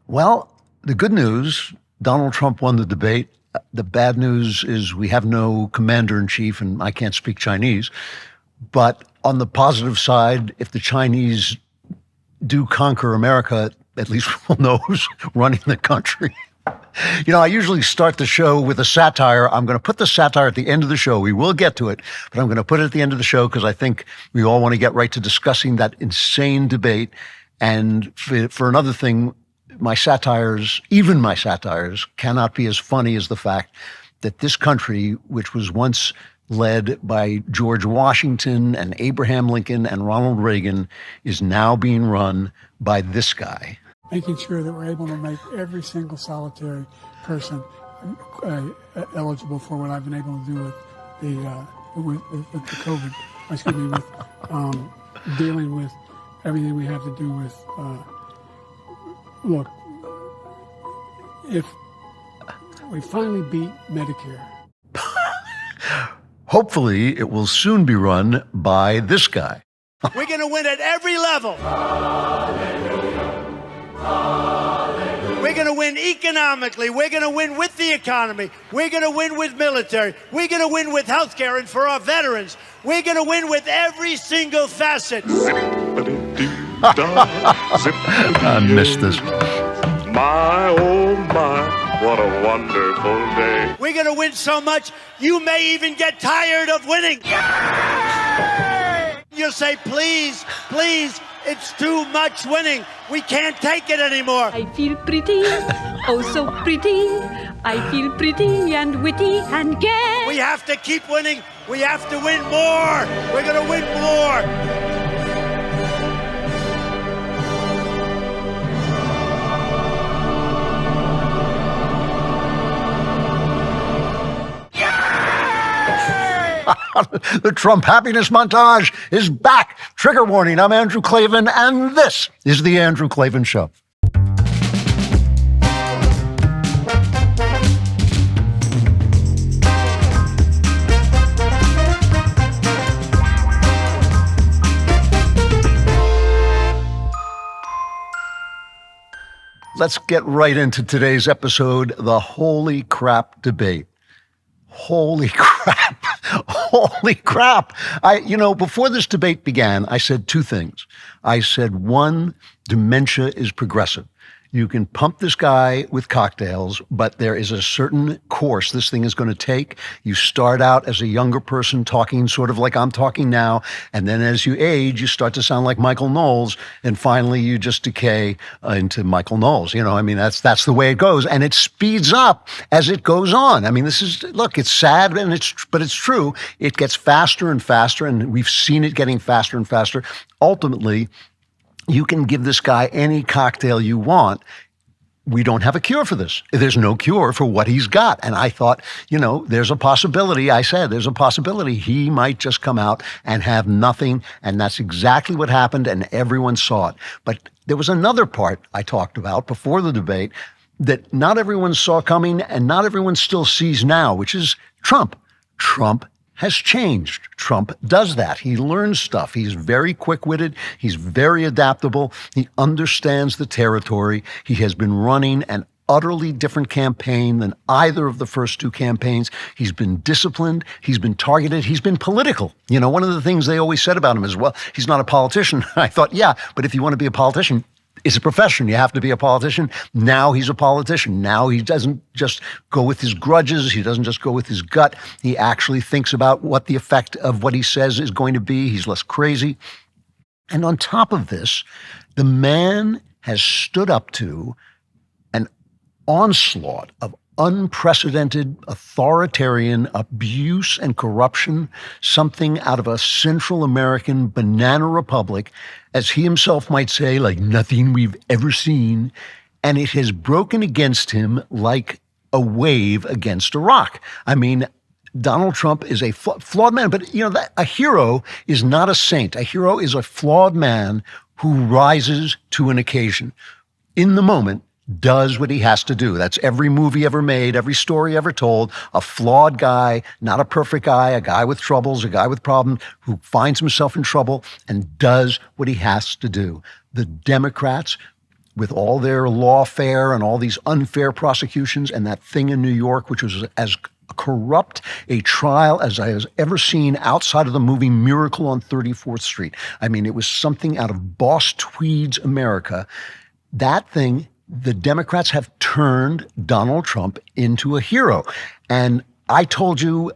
Well, the good news, Donald Trump won the debate. The bad news is we have no commander-in-chief, and I can't speak Chinese. But on the positive side, if the Chinese do conquer America, at least we'll know who's running the country. You know, I usually start the show with a satire. I'm going to put the satire at the end of the show. We will get to it, but I'm going to put it at the end of the show because I think we all want to get right to discussing that insane debate. And for another thing, my satires, even my satires, cannot be as funny as the fact that this country, which was once led by George Washington and Abraham Lincoln and Ronald Reagan, is now being run by this guy. Making sure that we're able to make every single solitary person eligible for what I've been able to do with the COVID. Excuse me, with dealing with everything we have to do with. Look, if we finally beat Medicare. Hopefully, it will soon be run by this guy. We're going to win at every level. We're going to win economically. We're going to win with the economy. We're going to win with military. We're going to win with health care and for our veterans. We're going to win with every single facet. I missed this. My, oh my, what a wonderful day. We're going to win so much, you may even get tired of winning. You'll say, please, please, it's too much winning. We can't take it anymore. I feel pretty, oh so pretty. I feel pretty and witty and gay. We have to keep winning. We have to win more. We're going to win more. The Trump happiness montage is back. Trigger warning, I'm Andrew Klavan, and this is The Andrew Klavan Show. Let's get right into today's episode, the holy crap debate. Holy crap. Holy crap. Before this debate began, I said two things. I said, one, dementia is progressive. You can pump this guy with cocktails, but there is a certain course this thing is going to take. You start out as a younger person talking sort of like I'm talking now, and then as you age, you start to sound like Michael Knowles, and finally you just decay into Michael Knowles. That's the way it goes, and it speeds up as it goes on. It's sad, but it's true. It gets faster and faster, and we've seen it getting faster and faster. Ultimately, you can give this guy any cocktail you want. We don't have a cure for this. There's no cure for what he's got. And I thought, there's a possibility. I said, there's a possibility he might just come out and have nothing. And that's exactly what happened. And everyone saw it. But there was another part I talked about before the debate that not everyone saw coming and not everyone still sees now, which is Trump. Trump has changed. Trump does that. He learns stuff. He's very quick-witted. He's very adaptable. He understands the territory. He has been running an utterly different campaign than either of the first two campaigns. He's been disciplined. He's been targeted. He's been political. One of the things they always said about him is, well, he's not a politician. I thought, yeah, but if you want to be a politician, it's a profession. You have to be a politician. Now he's a politician. Now he doesn't just go with his grudges. He doesn't just go with his gut. He actually thinks about what the effect of what he says is going to be. He's less crazy. And on top of this, the man has stood up to an onslaught of unprecedented authoritarian abuse and corruption, something out of a Central American banana republic, as he himself might say, like nothing we've ever seen. And it has broken against him like a wave against a rock. Donald Trump is a flawed man, but a hero is not a saint. A hero is a flawed man who rises to an occasion. In the moment, does what he has to do. That's every movie ever made, every story ever told. A flawed guy, not a perfect guy, a guy with troubles, a guy with problems who finds himself in trouble and does what he has to do. The Democrats with all their lawfare and all these unfair prosecutions and that thing in New York, which was as corrupt a trial as I have ever seen outside of the movie Miracle on 34th Street. I mean, it was something out of Boss Tweed's America. That thing, the Democrats have turned Donald Trump into a hero. And I told you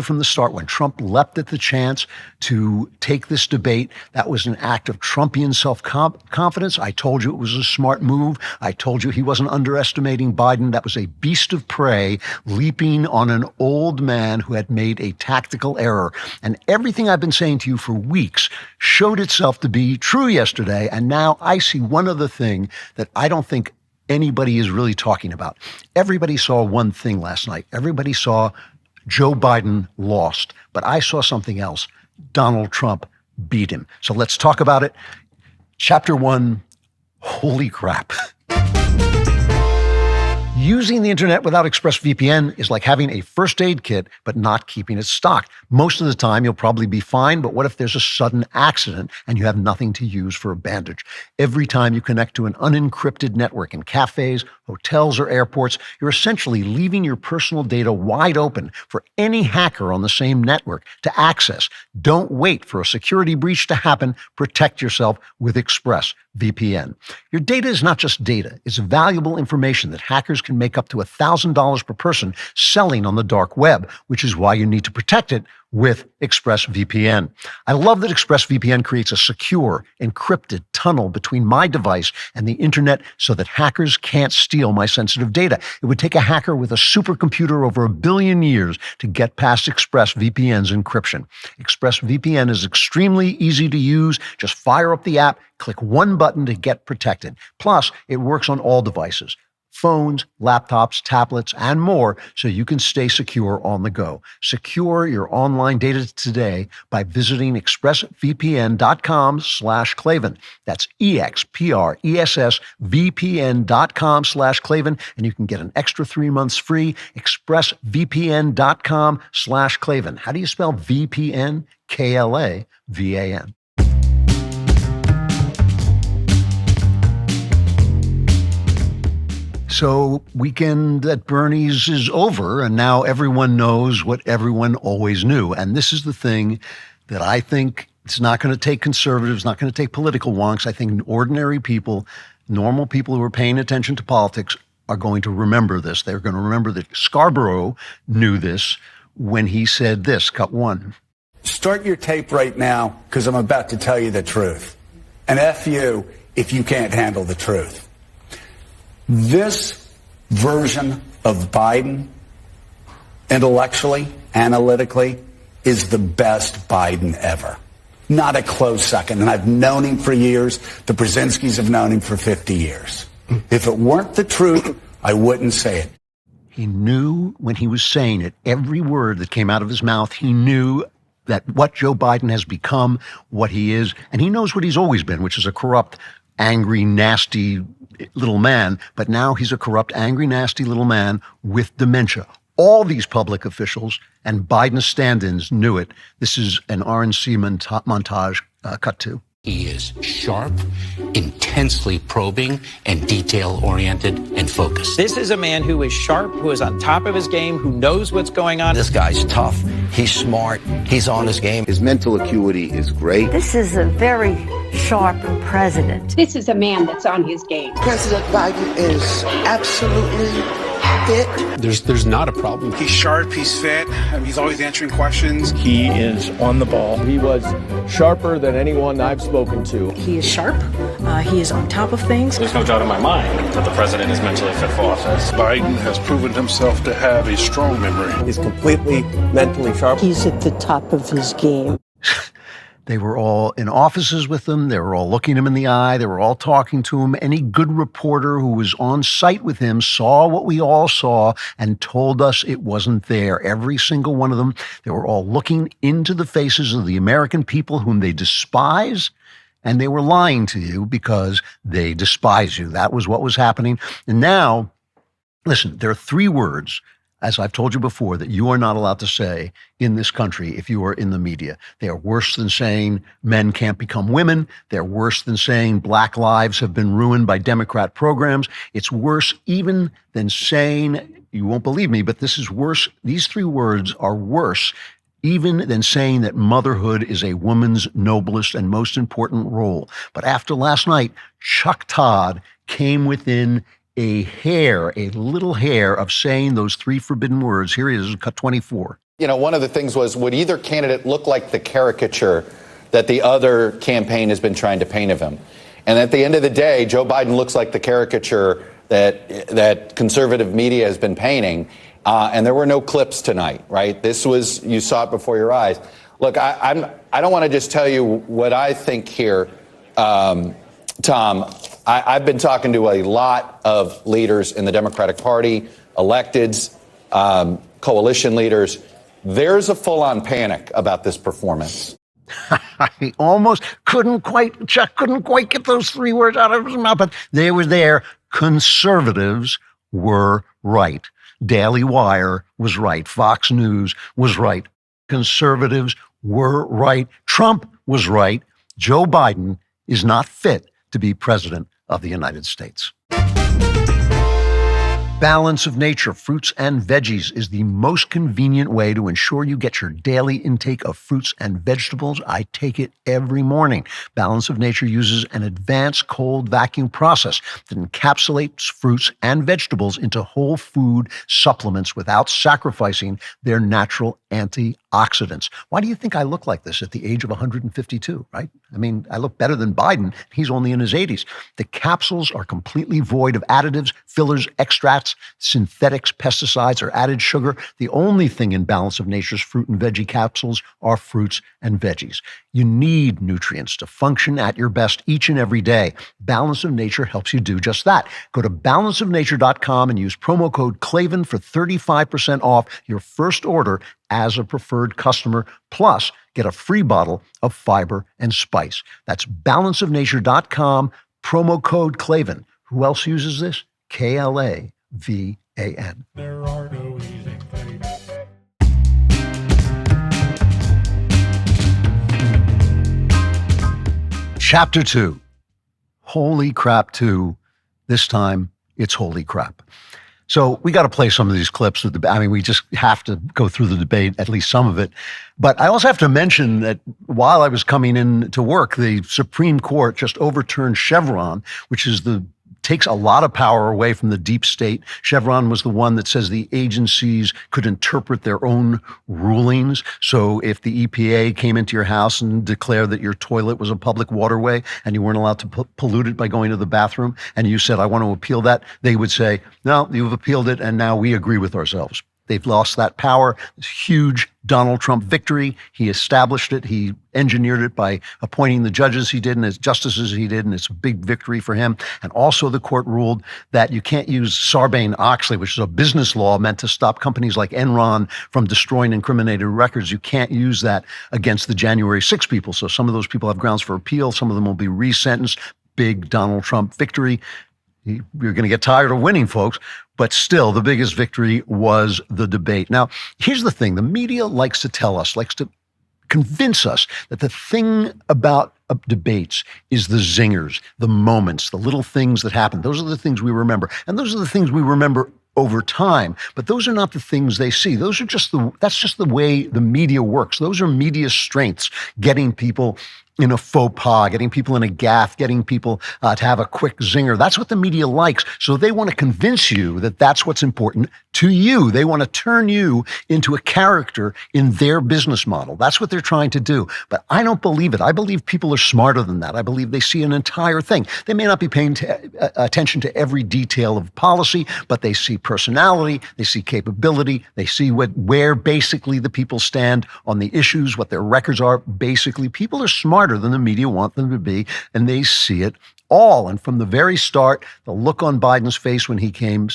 from the start, when Trump leapt at the chance to take this debate, that was an act of Trumpian self-confidence. I told you it was a smart move. I told you he wasn't underestimating Biden. That was a beast of prey leaping on an old man who had made a tactical error. And everything I've been saying to you for weeks showed itself to be true yesterday. And now I see one other thing that I don't think anybody is really talking about. Everybody saw one thing last night. Everybody saw Joe Biden lost, but I saw something else. Donald Trump beat him. So let's talk about it. Chapter 1, holy crap. Using the internet without ExpressVPN is like having a first aid kit, but not keeping it stocked. Most of the time, you'll probably be fine, but what if there's a sudden accident and you have nothing to use for a bandage? Every time you connect to an unencrypted network in cafes, hotels, or airports, you're essentially leaving your personal data wide open for any hacker on the same network to access. Don't wait for a security breach to happen. Protect yourself with ExpressVPN. Your data is not just data. It's valuable information that hackers can make up to $1,000 per person selling on the dark web, which is why you need to protect it with ExpressVPN. I love that ExpressVPN creates a secure, encrypted tunnel between my device and the internet so that hackers can't steal my sensitive data. It would take a hacker with a supercomputer over 1 billion years to get past ExpressVPN's encryption. ExpressVPN is extremely easy to use. Just fire up the app, click one button to get protected. Plus, it works on all devices. Phones, laptops, tablets, and more, so you can stay secure on the go. Secure your online data today by visiting expressvpn.com/Klavan. That's expressvpn.com/Klavan, and you can get an extra 3 months free. expressvpn.com/Klavan. How do you spell VPN? KLAVAN. So weekend at Bernie's is over, and now everyone knows what everyone always knew. And this is the thing that I think it's not going to take conservatives, not going to take political wonks. I think ordinary people, normal people who are paying attention to politics are going to remember this. They're going to remember that Scarborough knew this when he said this, cut one. Start your tape right now, because I'm about to tell you the truth. And F you if you can't handle the truth. This version of Biden, intellectually, analytically, is the best Biden ever. Not a close second. And I've known him for years. The Brzezinskis have known him for 50 years. If it weren't the truth, I wouldn't say it. He knew when he was saying it, every word that came out of his mouth, he knew that what Joe Biden has become, what he is, and he knows what he's always been, which is a corrupt, angry, nasty little man, but now he's a corrupt, angry, nasty little man with dementia. All these public officials and Biden stand-ins knew it. This is an RNC montage, cut two. He is sharp, intensely probing, and detail-oriented and focused. This is a man who is sharp, who is on top of his game, who knows what's going on. This guy's tough. He's smart. He's on his game. His mental acuity is great. This is a very sharp president. This is a man that's on his game. President Biden is absolutely fit. There's not a problem. He's sharp, he's fit, he's always answering questions. He is on the ball. He was sharper than anyone I've spoken to. He is sharp. He is on top of things. There's no doubt in my mind that the president is mentally fit for office. Biden has proven himself to have a strong memory. He's completely mentally sharp. He's at the top of his game. They were all in offices with him. They were all looking him in the eye. They were all talking to him. Any good reporter who was on site with him saw what we all saw and told us it wasn't there. Every single one of them. They were all looking into the faces of the American people whom they despise, and they were lying to you because they despise you. That was what was happening. And now, listen, there are 3 words as I've told you before, that you are not allowed to say in this country if you are in the media. They are worse than saying men can't become women. They're worse than saying black lives have been ruined by Democrat programs. It's worse even than saying, you won't believe me, but this is worse. These three words are worse even than saying that motherhood is a woman's noblest and most important role. But after last night, Chuck Todd came within a little hair of saying those three forbidden words. Here he is, cut 24. You know, one of the things was, would either candidate look like the caricature that the other campaign has been trying to paint of him? And at the end of the day, Joe Biden looks like the caricature that conservative media has been painting. And there were no clips tonight, right? This was, you saw it before your eyes. Look, I don't want to just tell you what I think here, Tom. I've been talking to a lot of leaders in the Democratic Party, electeds, coalition leaders. There's a full-on panic about this performance. He almost Chuck couldn't quite get those three words out of his mouth, but they were there. Conservatives were right. DailyWire was right. Fox News was right. Conservatives were right. Trump was right. Joe Biden is not fit to be president of the United States. Balance of Nature fruits and veggies is the most convenient way to ensure you get your daily intake of fruits and vegetables. I take it every morning. Balance of Nature uses an advanced cold vacuum process that encapsulates fruits and vegetables into whole food supplements without sacrificing their natural antioxidants. Why do you think I look like this at the age of 152, right? I mean, I look better than Biden. He's only in his 80s. The capsules are completely void of additives, fillers, extracts, synthetics, pesticides, or added sugar. The only thing in Balance of Nature's fruit and veggie capsules are fruits and veggies. You need nutrients to function at your best each and every day. Balance of Nature helps you do just that. Go to balanceofnature.com and use promo code Klavan for 35% off your first order as a preferred customer. Plus, get a free bottle of fiber and spice. That's balanceofnature.com, promo code Klavan. Who else uses this? KLAVAN. There are no easy things. Chapter 2. Holy crap 2. This time, it's holy crap. So we got to play some of these clips. We just have to go through the debate, at least some of it. But I also have to mention that while I was coming in to work, the Supreme Court just overturned Chevron, which takes a lot of power away from the deep state. Chevron was the one that says the agencies could interpret their own rulings. So if the EPA came into your house and declared that your toilet was a public waterway and you weren't allowed to pollute it by going to the bathroom, and you said, I want to appeal that, they would say, no, you've appealed it, and now we agree with ourselves. They've lost that power. This huge Donald Trump victory. He established it. He engineered it by appointing the judges he did and as justices he did, and it's a big victory for him. And also the court ruled that you can't use Sarbanes-Oxley, which is a business law meant to stop companies like Enron from destroying incriminated records. You can't use that against the January 6 people. So some of those people have grounds for appeal. Some of them will be resentenced. Big Donald Trump victory. You're going to get tired of winning, folks. But still, the biggest victory was the debate. Now, here's the thing. The media likes to convince us that the thing about debates is the zingers, the moments, the little things that happen. Those are the things we remember. And those are the things we remember over time. But those are not the things they see. That's just the way the media works. Those are media strengths, getting people in a faux pas, getting people in a gaffe, getting people to have a quick zinger. That's what the media likes. So they want to convince you that that's what's important to you. They want to turn you into a character in their business model. That's what they're trying to do. But I don't believe it. I believe people are smarter than that. I believe they see an entire thing. They may not be paying attention to every detail of policy, but they see personality, they see capability, they see where basically the people stand on the issues, what their records are. Basically, people are smarter than the media want them to be, and they see it all. And from the very start, the look on Biden's face when he came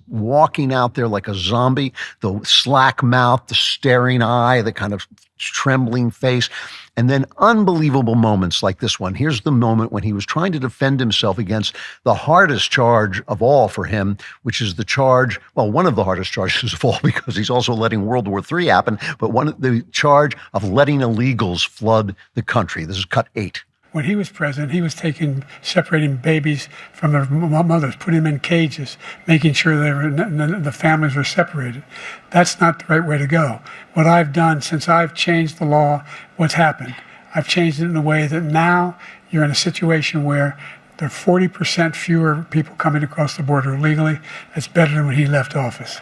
walking out there like a zombie, the slack mouth, the staring eye, the kind of trembling face, and then unbelievable moments like this one. Here's the moment when he was trying to defend himself against the hardest charge of all for him, which is the charge, well, one of the hardest charges of all, because he's also letting World War III happen, but the charge of letting illegals flood the country. This is cut 8. When he was president, he was separating babies from their mothers, putting them in cages, making sure the families were separated. That's not the right way to go. What I've done since I've changed the law, what's happened? I've changed it in a way that now you're in a situation where there are 40% fewer people coming across the border illegally. That's better than when he left office.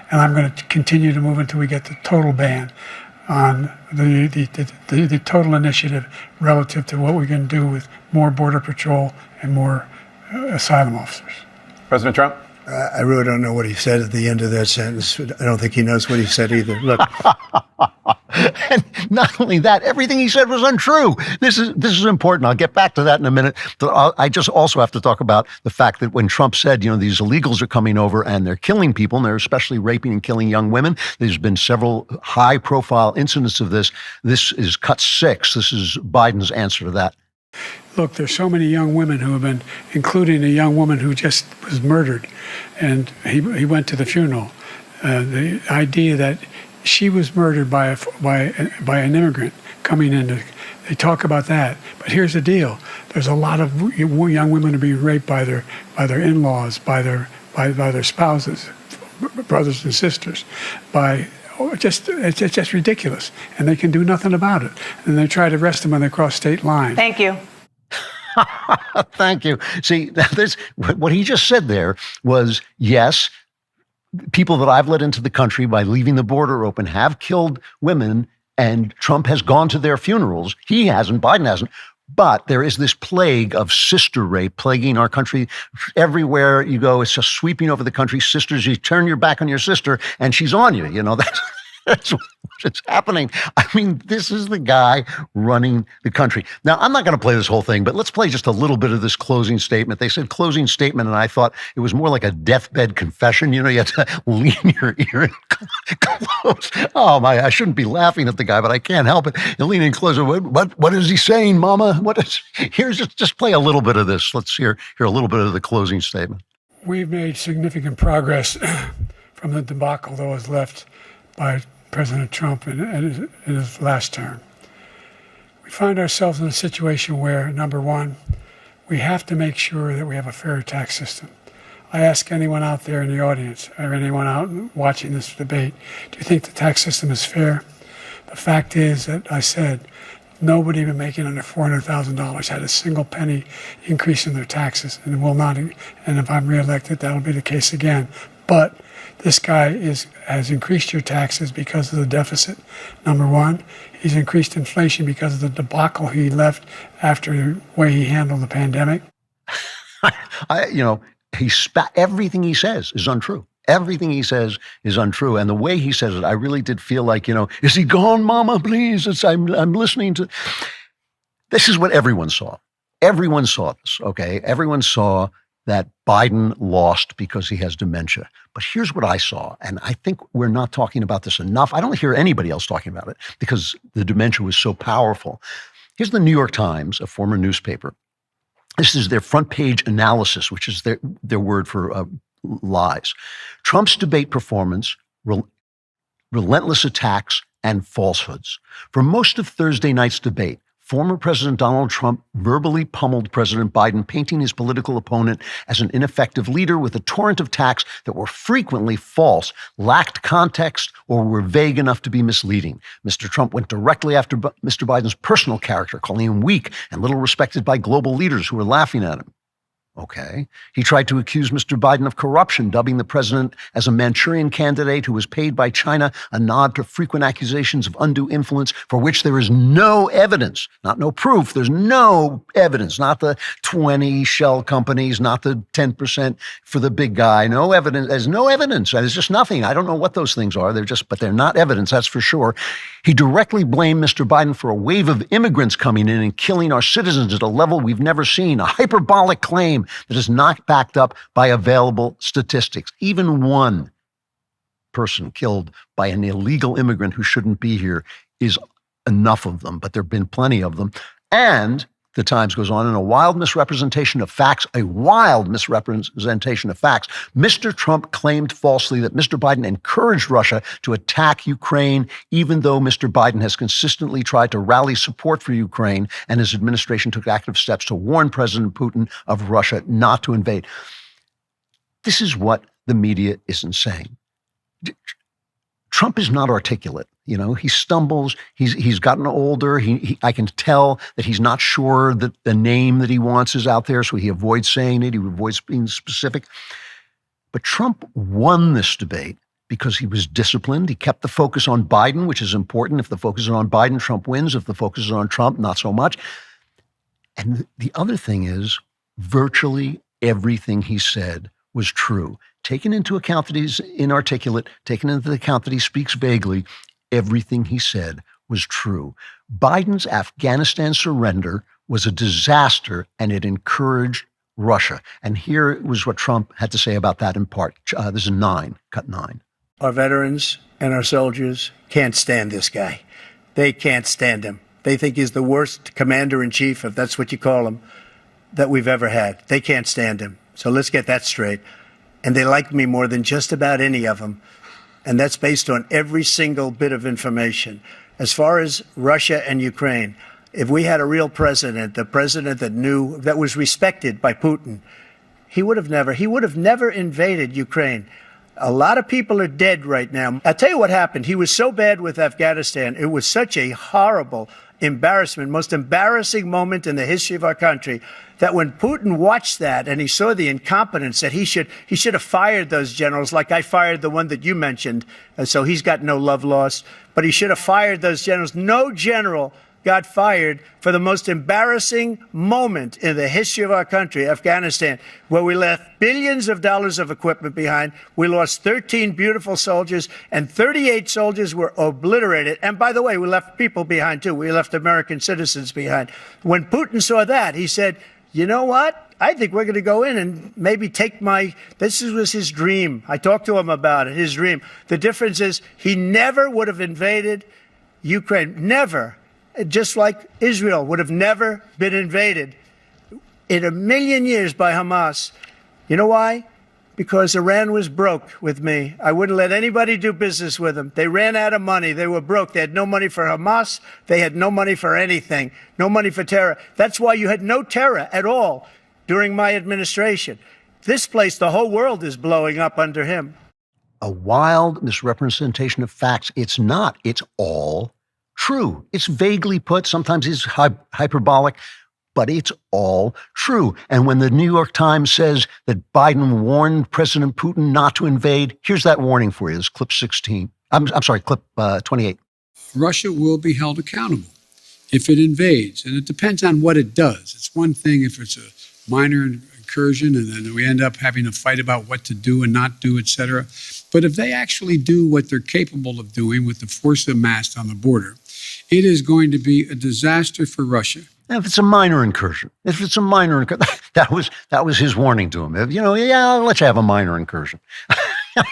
And I'm going to continue to move until we get the total ban on the total initiative relative to what we can do with more Border Patrol and more asylum officers. President Trump? I really don't know what he said at the end of that sentence. I don't think he knows what he said either. Look. And not only that, everything he said was untrue. This is important. I'll get back to that in a minute. But I just also have to talk about the fact that when Trump said, these illegals are coming over and they're killing people, and they're especially raping and killing young women. There's been several high-profile incidents of this. This is cut 6. This is Biden's answer to that. Look, there's so many young women who have been, including a young woman who just was murdered, and he went to the funeral. The idea that she was murdered by an immigrant coming in. They talk about that, but here's the deal: there's a lot of young women who are being raped by their in-laws, by their spouses, brothers and sisters, it's just ridiculous, and they can do nothing about it. And they try to arrest them when they cross state lines. Thank you. Thank you. See, what he just said there was, yes, people that I've let into the country by leaving the border open have killed women, and Trump has gone to their funerals. He hasn't, Biden hasn't. But there is this plague of sister rape plaguing our country. Everywhere you go, it's just sweeping over the country. Sisters, you turn your back on your sister and she's on you. That's what's happening. I mean, this is the guy running the country. Now, I'm not going to play this whole thing, but let's play just a little bit of this closing statement. They said closing statement, and I thought it was more like a deathbed confession. You have to lean your ear in close. Oh, my, I shouldn't be laughing at the guy, but I can't help it. You lean in closer. What is he saying, Mama? Here's just play a little bit of this. Let's hear a little bit of the closing statement. We've made significant progress from the debacle that was left by President Trump in his last term. We find ourselves in a situation where, number one, we have to make sure that we have a fair tax system. I ask anyone out there in the audience or anyone out watching this debate, do you think the tax system is fair? The fact is that I said nobody even making under $400,000 had a single penny increase in their taxes, and will not. And if I'm reelected, that'll be the case again. But this guy has increased your taxes because of the deficit, number one. He's increased inflation because of the debacle he left after the way he handled the pandemic. Everything he says is untrue. Everything he says is untrue. And the way he says it, I really did feel like, is he gone, Mama, please? I'm listening to. This is what everyone saw. Everyone saw this, okay? Everyone saw that Biden lost because he has dementia. But here's what I saw, and I think we're not talking about this enough. I don't hear anybody else talking about it because the dementia was so powerful. Here's the New York Times, a former newspaper. This is their front page analysis, which is their word for lies. Trump's debate performance, relentless attacks, and falsehoods. For most of Thursday night's debate, former President Donald Trump verbally pummeled President Biden, painting his political opponent as an ineffective leader with a torrent of attacks that were frequently false, lacked context, or were vague enough to be misleading. Mr. Trump went directly after Mr. Biden's personal character, calling him weak and little respected by global leaders who were laughing at him. Okay. He tried to accuse Mr. Biden of corruption, dubbing the president as a Manchurian candidate who was paid by China, a nod to frequent accusations of undue influence for which there is no evidence, not no proof. There's no evidence, not the 20 shell companies, not the 10% for the big guy. No evidence. There's no evidence. There's just nothing. I don't know what those things are. But they're not evidence. That's for sure. He directly blamed Mr. Biden for a wave of immigrants coming in and killing our citizens at a level we've never seen, a hyperbolic claim that is not backed up by available statistics. Even one person killed by an illegal immigrant who shouldn't be here is enough of them, but there have been plenty of them. And the Times goes on, in a wild misrepresentation of facts, Mr. Trump claimed falsely that Mr. Biden encouraged Russia to attack Ukraine, even though Mr. Biden has consistently tried to rally support for Ukraine, and his administration took active steps to warn President Putin of Russia not to invade. This is what the media isn't saying. Trump is not articulate. You know, he stumbles. He's gotten older. I can tell that he's not sure that the name that he wants is out there, so he avoids saying it. He avoids being specific. But Trump won this debate because he was disciplined. He kept the focus on Biden, which is important. If the focus is on Biden, Trump wins. If the focus is on Trump, not so much. And the other thing is, virtually everything he said was true. Taken into account that he's inarticulate, taken into account that he speaks vaguely, everything he said was true. Biden's Afghanistan surrender was a disaster, and it encouraged Russia. And here was what Trump had to say about that in part. This is 9, cut 9. Our veterans and our soldiers can't stand this guy. They can't stand him. They think he's the worst commander-in-chief, if that's what you call him, that we've ever had. They can't stand him. So let's get that straight. And they like me more than just about any of them. And that's based on every single bit of information. As far as Russia and Ukraine, if we had a real president, the president that knew, that was respected by Putin, he would have never invaded Ukraine. A lot of people are dead right now. I'll tell you what happened. He was so bad with Afghanistan. It was such a horrible embarrassment, most embarrassing moment in the history of our country, that when Putin watched that and he saw the incompetence, that he should have fired those generals, like I fired the one that you mentioned. And so he's got no love lost, but he should have fired those generals. No general got fired for the most embarrassing moment in the history of our country, Afghanistan, where we left billions of dollars of equipment behind. We lost 13 beautiful soldiers, and 38 soldiers were obliterated. And by the way, we left people behind, too. We left American citizens behind. When Putin saw that, he said, you know what? I think we're going to go in and maybe take this was his dream. I talked to him about it, his dream. The difference is he never would have invaded Ukraine, never. Just like Israel would have never been invaded in a million years by Hamas. You know why? Because Iran was broke with me. I wouldn't let anybody do business with them. They ran out of money. They were broke. They had no money for Hamas. They had no money for anything. No money for terror. That's why you had no terror at all during my administration. This place, the whole world is blowing up under him. A wild misrepresentation of facts. It's not. It's all true. It's vaguely put. Sometimes it's hyperbolic, but it's all true. And when the New York Times says that Biden warned President Putin not to invade, here's that warning for you. This is clip 16. I'm sorry, clip 28. Russia will be held accountable if it invades. And it depends on what it does. It's one thing if it's a minor incursion and then we end up having a fight about what to do and not do, et cetera. But if they actually do what they're capable of doing with the force amassed on the border, it is going to be a disaster for Russia. If it's a minor incursion, that was his warning to him. I'll let you have a minor incursion.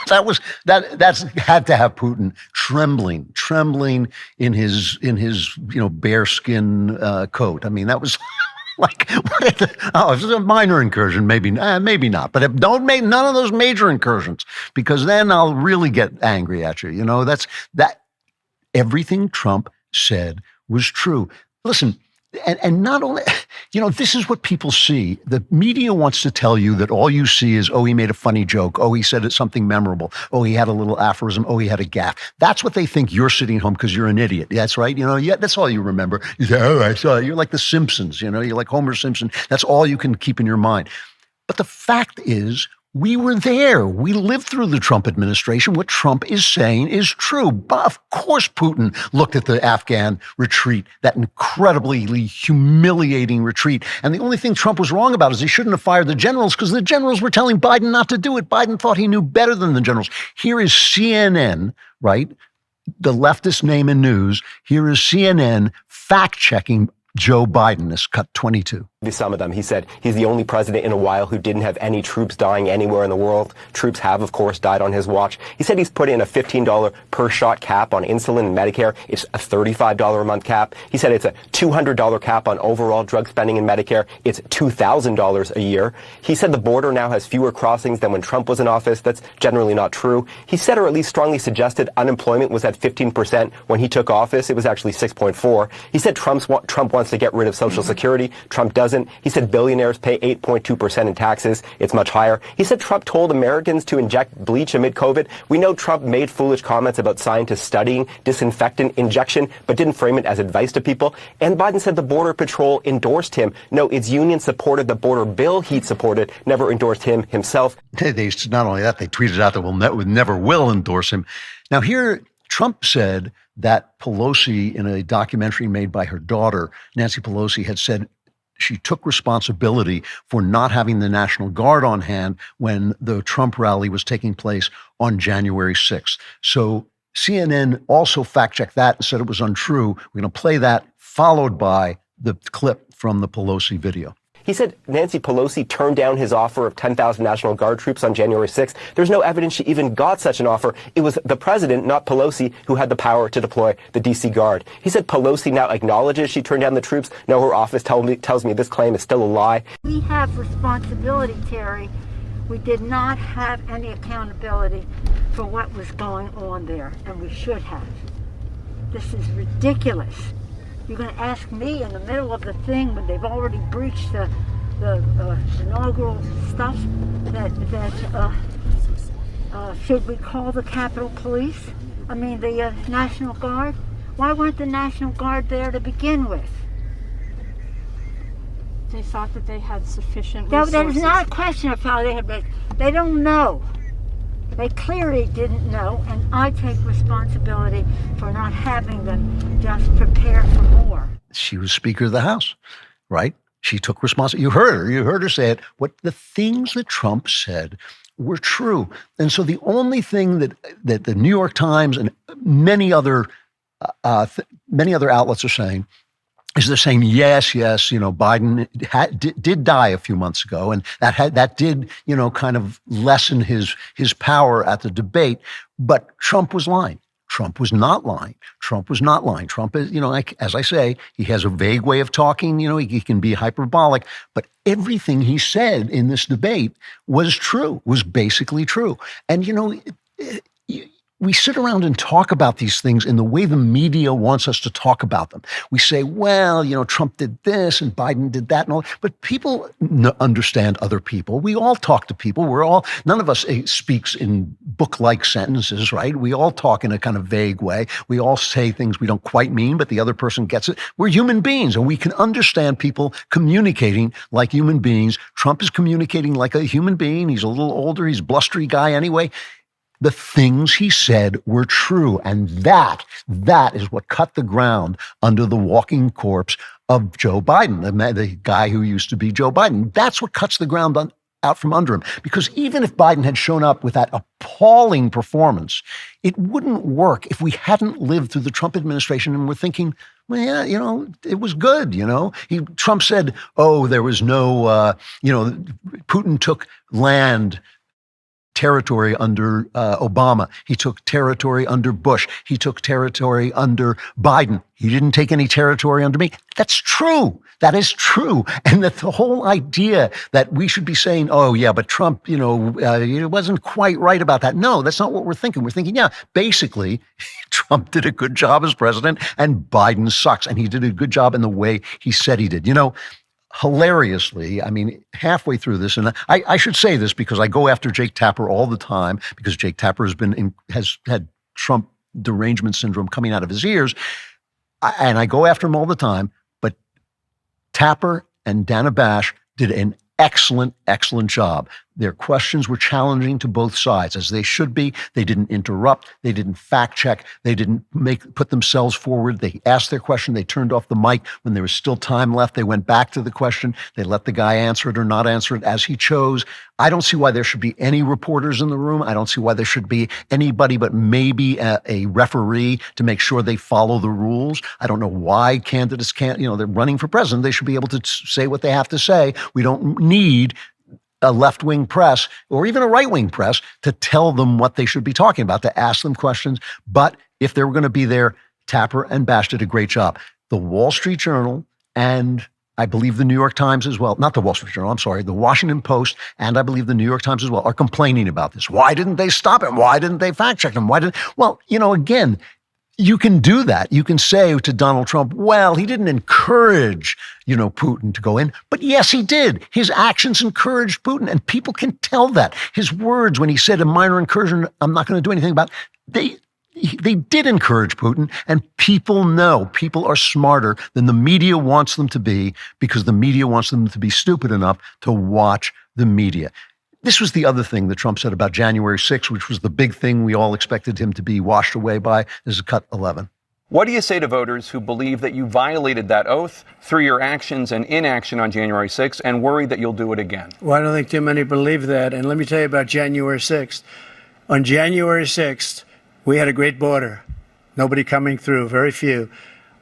That's had to have Putin trembling in his bearskin coat. I mean, that was like, if it's a minor incursion, maybe not. But don't make none of those major incursions, because then I'll really get angry at you. That everything Trump said was true. Listen, and not only, this is what people see. The media wants to tell you that all you see is, oh, he made a funny joke. Oh, he said something memorable. Oh, he had a little aphorism. Oh, he had a gaffe. That's what they think you're sitting home because you're an idiot. That's right. That's all you remember. You say, oh, I saw it. You're like the Simpsons. You're like Homer Simpson. That's all you can keep in your mind. But the fact is, we were there. We lived through the Trump administration. What Trump is saying is true. But of course, Putin looked at the Afghan retreat, that incredibly humiliating retreat. And the only thing Trump was wrong about is he shouldn't have fired the generals because the generals were telling Biden not to do it. Biden thought he knew better than the generals. Here is CNN, right? The leftist name in news. Here is CNN fact-checking Joe Biden. This cut 22. Some of them. He said he's the only president in a while who didn't have any troops dying anywhere in the world. Troops have, of course, died on his watch. He said he's put in a $15 per shot cap on insulin and Medicare. It's a $35 a month cap. He said it's a $200 cap on overall drug spending in Medicare. It's $2,000 a year. He said the border now has fewer crossings than when Trump was in office. That's generally not true. He said, or at least strongly suggested, unemployment was at 15% when he took office. It was actually 6.4. He said Trump wants to get rid of Social Security. Trump doesn't. He said billionaires pay 8.2% in taxes. It's much higher. He said Trump told Americans to inject bleach amid COVID. We know Trump made foolish comments about scientists studying disinfectant injection, but didn't frame it as advice to people. And Biden said the Border Patrol endorsed him. No, its union supported the border bill he supported, never endorsed him himself. Not only that, they tweeted out that we never will endorse him. Now here, Trump said that Pelosi, in a documentary made by her daughter, Nancy Pelosi, had said she took responsibility for not having the National Guard on hand when the Trump rally was taking place on January 6th. So CNN also fact-checked that and said it was untrue. We're going to play that, followed by the clip from the Pelosi video. He said Nancy Pelosi turned down his offer of 10,000 National Guard troops on January 6th. There's no evidence she even got such an offer. It was the president, not Pelosi, who had the power to deploy the D.C. Guard. He said Pelosi now acknowledges she turned down the troops. No, her office tells me this claim is still a lie. We have responsibility, Terry. We did not have any accountability for what was going on there, and we should have. This is ridiculous. You're going to ask me in the middle of the thing when they've already breached the inaugural stuff that should we call the Capitol Police? I mean the National Guard? Why weren't the National Guard there to begin with? They thought that they had sufficient resources. That is not a question of how they had. They don't know. They clearly didn't know, and I take responsibility for not having them just prepare for more. She was Speaker of the House, right? She took responsibility. You heard her say it. What the things that Trump said were true. And so the only thing that the New York Times and many other outlets are saying is they're saying, yes, Biden did die a few months ago, and that did, kind of lessen his power at the debate. But Trump was lying. Trump was not lying. Trump was not lying. Trump is, as I say, he has a vague way of talking. He can be hyperbolic, but everything he said in this debate was true, was basically true. And, we sit around and talk about these things in the way the media wants us to talk about them. We say, well, Trump did this and Biden did that and all. But people understand other people. We all talk to people. None of us speaks in book-like sentences, right? We all talk in a kind of vague way. We all say things we don't quite mean, but the other person gets it. We're human beings, and we can understand people communicating like human beings. Trump is communicating like a human being. He's a little older. He's a blustery guy anyway. The things he said were true, and that is what cut the ground under the walking corpse of Joe Biden, the guy who used to be Joe Biden. That's what cuts the ground out from under him. Because even if Biden had shown up with that appalling performance, it wouldn't work if we hadn't lived through the Trump administration and we're thinking, well, yeah, it was good, Trump said, there was no, Putin took territory under Obama. He took territory under Bush. He took territory under Biden. He didn't take any territory under me. That's true. That is true. And that the whole idea that we should be saying, oh, yeah, but Trump, it wasn't quite right about that. No, that's not what we're thinking. We're thinking, yeah, basically, Trump did a good job as president and Biden sucks. And he did a good job in the way he said he did. Hilariously, halfway through this, and I should say this because I go after Jake Tapper all the time because Jake Tapper has had Trump derangement syndrome coming out of his ears, and I go after him all the time. But Tapper and Dana Bash did an excellent, excellent job. Their questions were challenging to both sides, as they should be. They didn't interrupt. They didn't fact check. They didn't put themselves forward. They asked their question. They turned off the mic when there was still time left. They went back to the question. They let the guy answer it or not answer it as he chose. I don't see why there should be any reporters in the room. I don't see why there should be anybody but maybe a referee to make sure they follow the rules. I don't know why candidates can't, they're running for president. They should be able to say what they have to say. We don't need a left-wing press or even a right-wing press to tell them what they should be talking about, to ask them questions. But if they were going to be there, Tapper and Bash did a great job. The Wall Street Journal and I believe the New York Times as well, not the Wall Street Journal, I'm sorry, the Washington Post and I believe the New York Times as well are complaining about this. Why didn't they stop him? Why didn't they fact check him? Well, again, you can do that. You can say to Donald Trump, well, he didn't encourage, Putin to go in. But yes, he did. His actions encouraged Putin. And people can tell that. His words when he said a minor incursion, I'm not going to do anything about, they did encourage Putin. And people know, people are smarter than the media wants them to be because the media wants them to be stupid enough to watch the media. This was the other thing that Trump said about January 6th, which was the big thing we all expected him to be washed away by. This is cut 11. What do you say to voters who believe that you violated that oath through your actions and inaction on January 6th and worry that you'll do it again? Well, I don't think too many believe that. And let me tell you about January 6th. On January 6th, we had a great border. Nobody coming through, very few.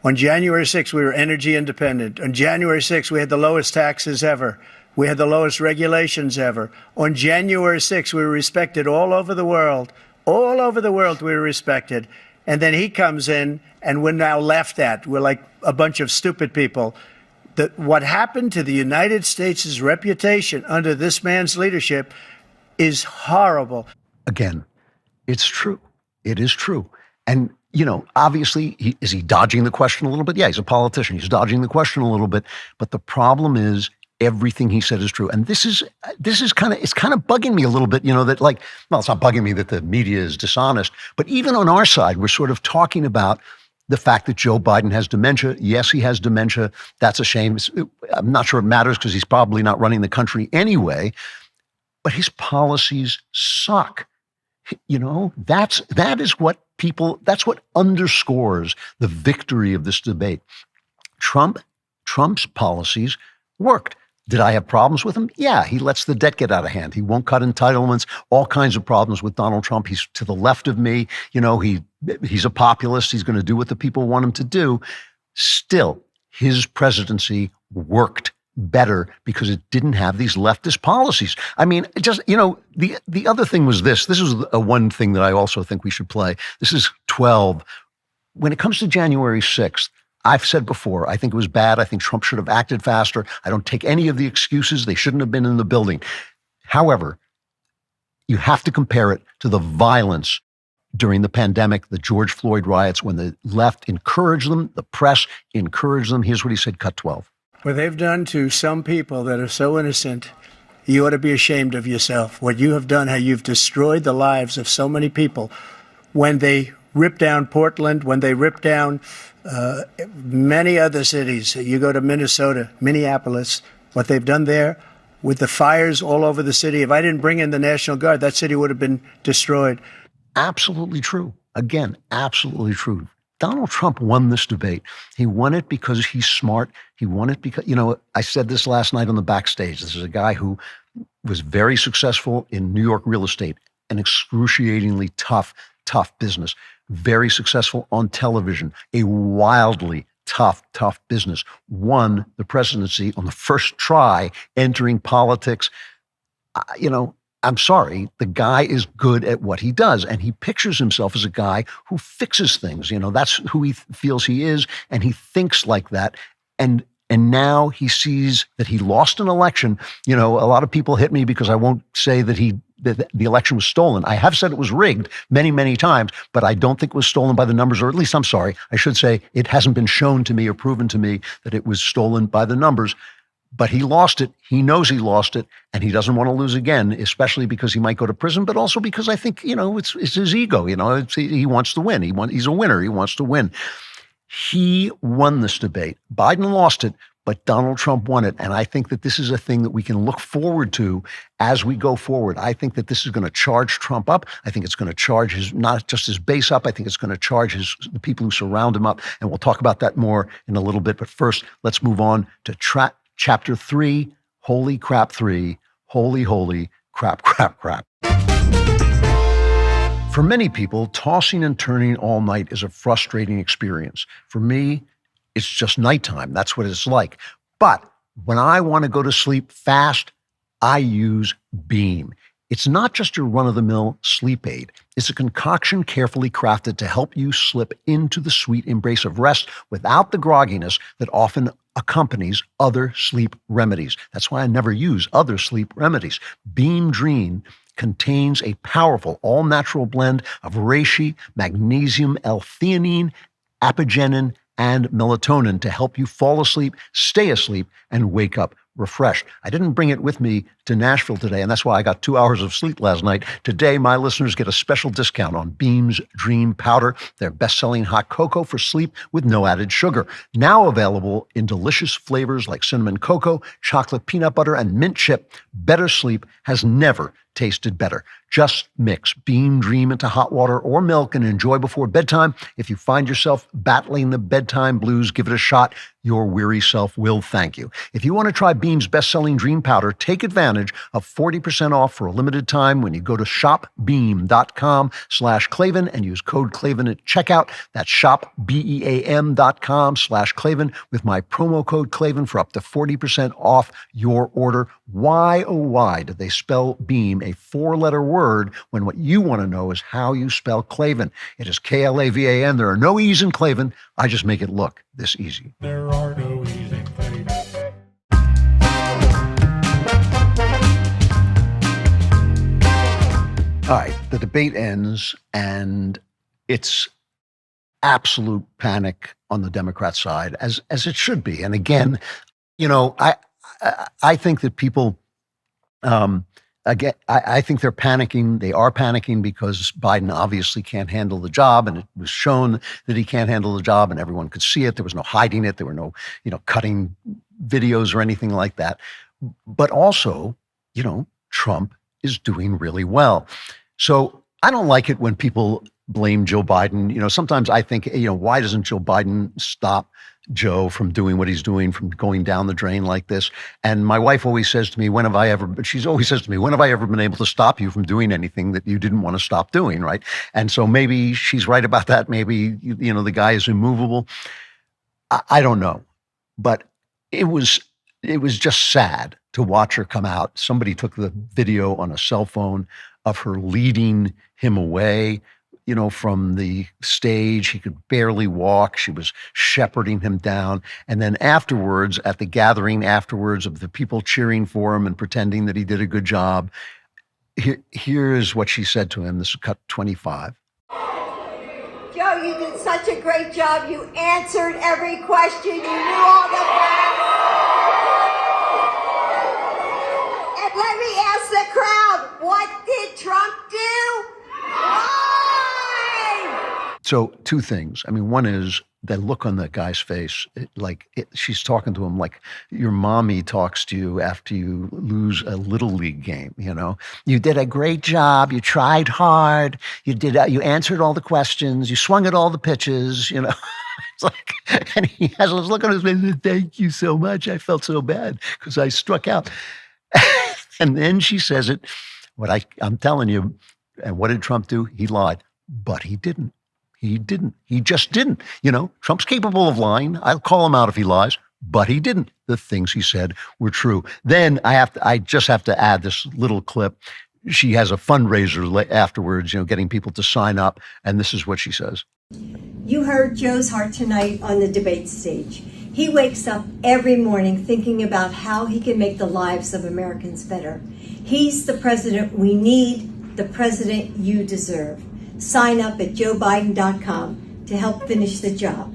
On January 6th, we were energy independent. On January 6th, we had the lowest taxes ever. We had the lowest regulations ever. On January 6th, we were respected all over the world. All over the world, we were respected. And then he comes in, and we're now laughed at. We're like a bunch of stupid people. What happened to the United States' reputation under this man's leadership is horrible. Again, it's true. It is true. And, obviously, is he dodging the question a little bit? Yeah, he's a politician. He's dodging the question a little bit. But the problem is, everything he said is true. And this is kind of bugging me a little bit, that it's not bugging me that the media is dishonest, but even on our side, we're sort of talking about the fact that Joe Biden has dementia. Yes, he has dementia. That's a shame. I'm not sure it matters because he's probably not running the country anyway, but his policies suck. That's what underscores the victory of this debate. Trump's policies worked. Did I have problems with him? Yeah, he lets the debt get out of hand. He won't cut entitlements, all kinds of problems with Donald Trump. He's to the left of me. He's a populist. He's going to do what the people want him to do. Still, his presidency worked better because it didn't have these leftist policies. I mean, the other thing was this. This is one thing that I also think we should play. This is 12. When it comes to January 6th, I've said before, I think it was bad. I think Trump should have acted faster. I don't take any of the excuses. They shouldn't have been in the building. However, you have to compare it to the violence during the pandemic, the George Floyd riots, when the left encouraged them, the press encouraged them. Here's what he said, cut 12. What they've done to some people that are so innocent, you ought to be ashamed of yourself. What you have done, how you've destroyed the lives of so many people. When they ripped down Portland, when they ripped down many other cities. You go to Minnesota, Minneapolis, what they've done there with the fires all over the city. If I didn't bring in the National Guard, that city would have been destroyed. Absolutely true. Again, absolutely true. Donald Trump won this debate. He won it because he's smart. He won it because, I said this last night on the backstage. This is a guy who was very successful in New York real estate, an excruciatingly tough business. Very successful on television, a wildly tough business. Won the presidency on the first try entering politics. I'm sorry, the guy is good at what he does, and he pictures himself as a guy who fixes things. That's who he feels he is, and he thinks like that. And now he sees that he lost an election. A lot of people hit me because I won't say that the election was stolen. I have said it was rigged many, many times, but I don't think it was stolen by the numbers, or at least I'm sorry. I should say it hasn't been shown to me or proven to me that it was stolen by the numbers. But he lost it. He knows he lost it, and he doesn't want to lose again, especially because he might go to prison, but also because I think, it's his ego. He wants to win. He's a winner. He wants to win. He won this debate. Biden lost it, but Donald Trump won it. And I think that this is a thing that we can look forward to as we go forward. I think that this is going to charge Trump up. I think it's going to charge his, not just his base up. I think it's going to charge the people who surround him up. And we'll talk about that more in a little bit. But first, let's move on to chapter 3, Holy Crap 3, Holy Crap, Crap, Crap. For many people, tossing and turning all night is a frustrating experience. For me, it's just nighttime. That's what it's like. But when I want to go to sleep fast, I use Beam. It's not just your run-of-the-mill sleep aid. It's a concoction carefully crafted to help you slip into the sweet embrace of rest without the grogginess that often accompanies other sleep remedies. That's why I never use other sleep remedies. Beam Dream contains a powerful all-natural blend of reishi, magnesium, L-theanine, apigenin, and melatonin to help you fall asleep, stay asleep, and wake up refreshed. I didn't bring it with me to Nashville today, and that's why I got 2 hours of sleep last night. Today, my listeners get a special discount on Beam's Dream Powder, their best-selling hot cocoa for sleep with no added sugar. Now available in delicious flavors like cinnamon cocoa, chocolate peanut butter, and mint chip, better sleep has never tasted better. Just mix Beam Dream into hot water or milk and enjoy before bedtime. If you find yourself battling the bedtime blues, give it a shot. Your weary self will thank you. If you want to try Beam's best-selling Dream Powder, take advantage of 40% off for a limited time when you go to shopbeam.com/Klavan and use code Klavan at checkout. That's shopbeam.com/Klavan with my promo code Klavan for up to 40% off your order. Why, oh why, did they spell Beam a 4-letter word when what you want to know is how you spell Klavan? It is Klavan. There are no E's in Klavan. I just make it look this easy. There are no E's in Klavan. All right, the debate ends, and it's absolute panic on the Democrat side, as it should be. And again, you know, I think that people, again, I think they're panicking. They are panicking because Biden obviously can't handle the job, and it was shown that he can't handle the job, and everyone could see it. There was no hiding it. There were no, cutting videos or anything like that. But also, Trump is doing really well. So I don't like it when people blame Joe Biden. Sometimes I think, why doesn't Joe Biden stop Joe from doing what he's doing, from going down the drain like this? And my wife always says to me, when have I ever been able to stop you from doing anything that you didn't want to stop doing, right? And so maybe she's right about that. Maybe, the guy is immovable. I don't know. But it was just sad to watch her come out. Somebody took the video on a cell phone of her leading him away, from the stage. He could barely walk. She was shepherding him down. And then afterwards, at the gathering afterwards of the people cheering for him and pretending that he did a good job, here's what she said to him. This is cut 25. Joe, you did such a great job. You answered every question. You knew all the facts. And let me ask the crowd, what did Trump do? Why? So 2 things. I mean, one is the look on that guy's face. She's talking to him like your mommy talks to you after you lose a little league game. You did a great job. You tried hard. You answered all the questions. You swung at all the pitches. It's like, and he has this look on his face. Thank you so much. I felt so bad because I struck out. And then she says it. I'm telling you. And what did Trump do? He lied, but he didn't. He just didn't. Trump's capable of lying. I'll call him out if he lies, but he didn't. The things he said were true. Then I just have to add this little clip. She has a fundraiser afterwards, getting people to sign up. And this is what she says. You heard Joe's heart tonight on the debate stage. He wakes up every morning thinking about how he can make the lives of Americans better. He's the president we need, the president you deserve. Sign up at joebiden.com to help finish the job.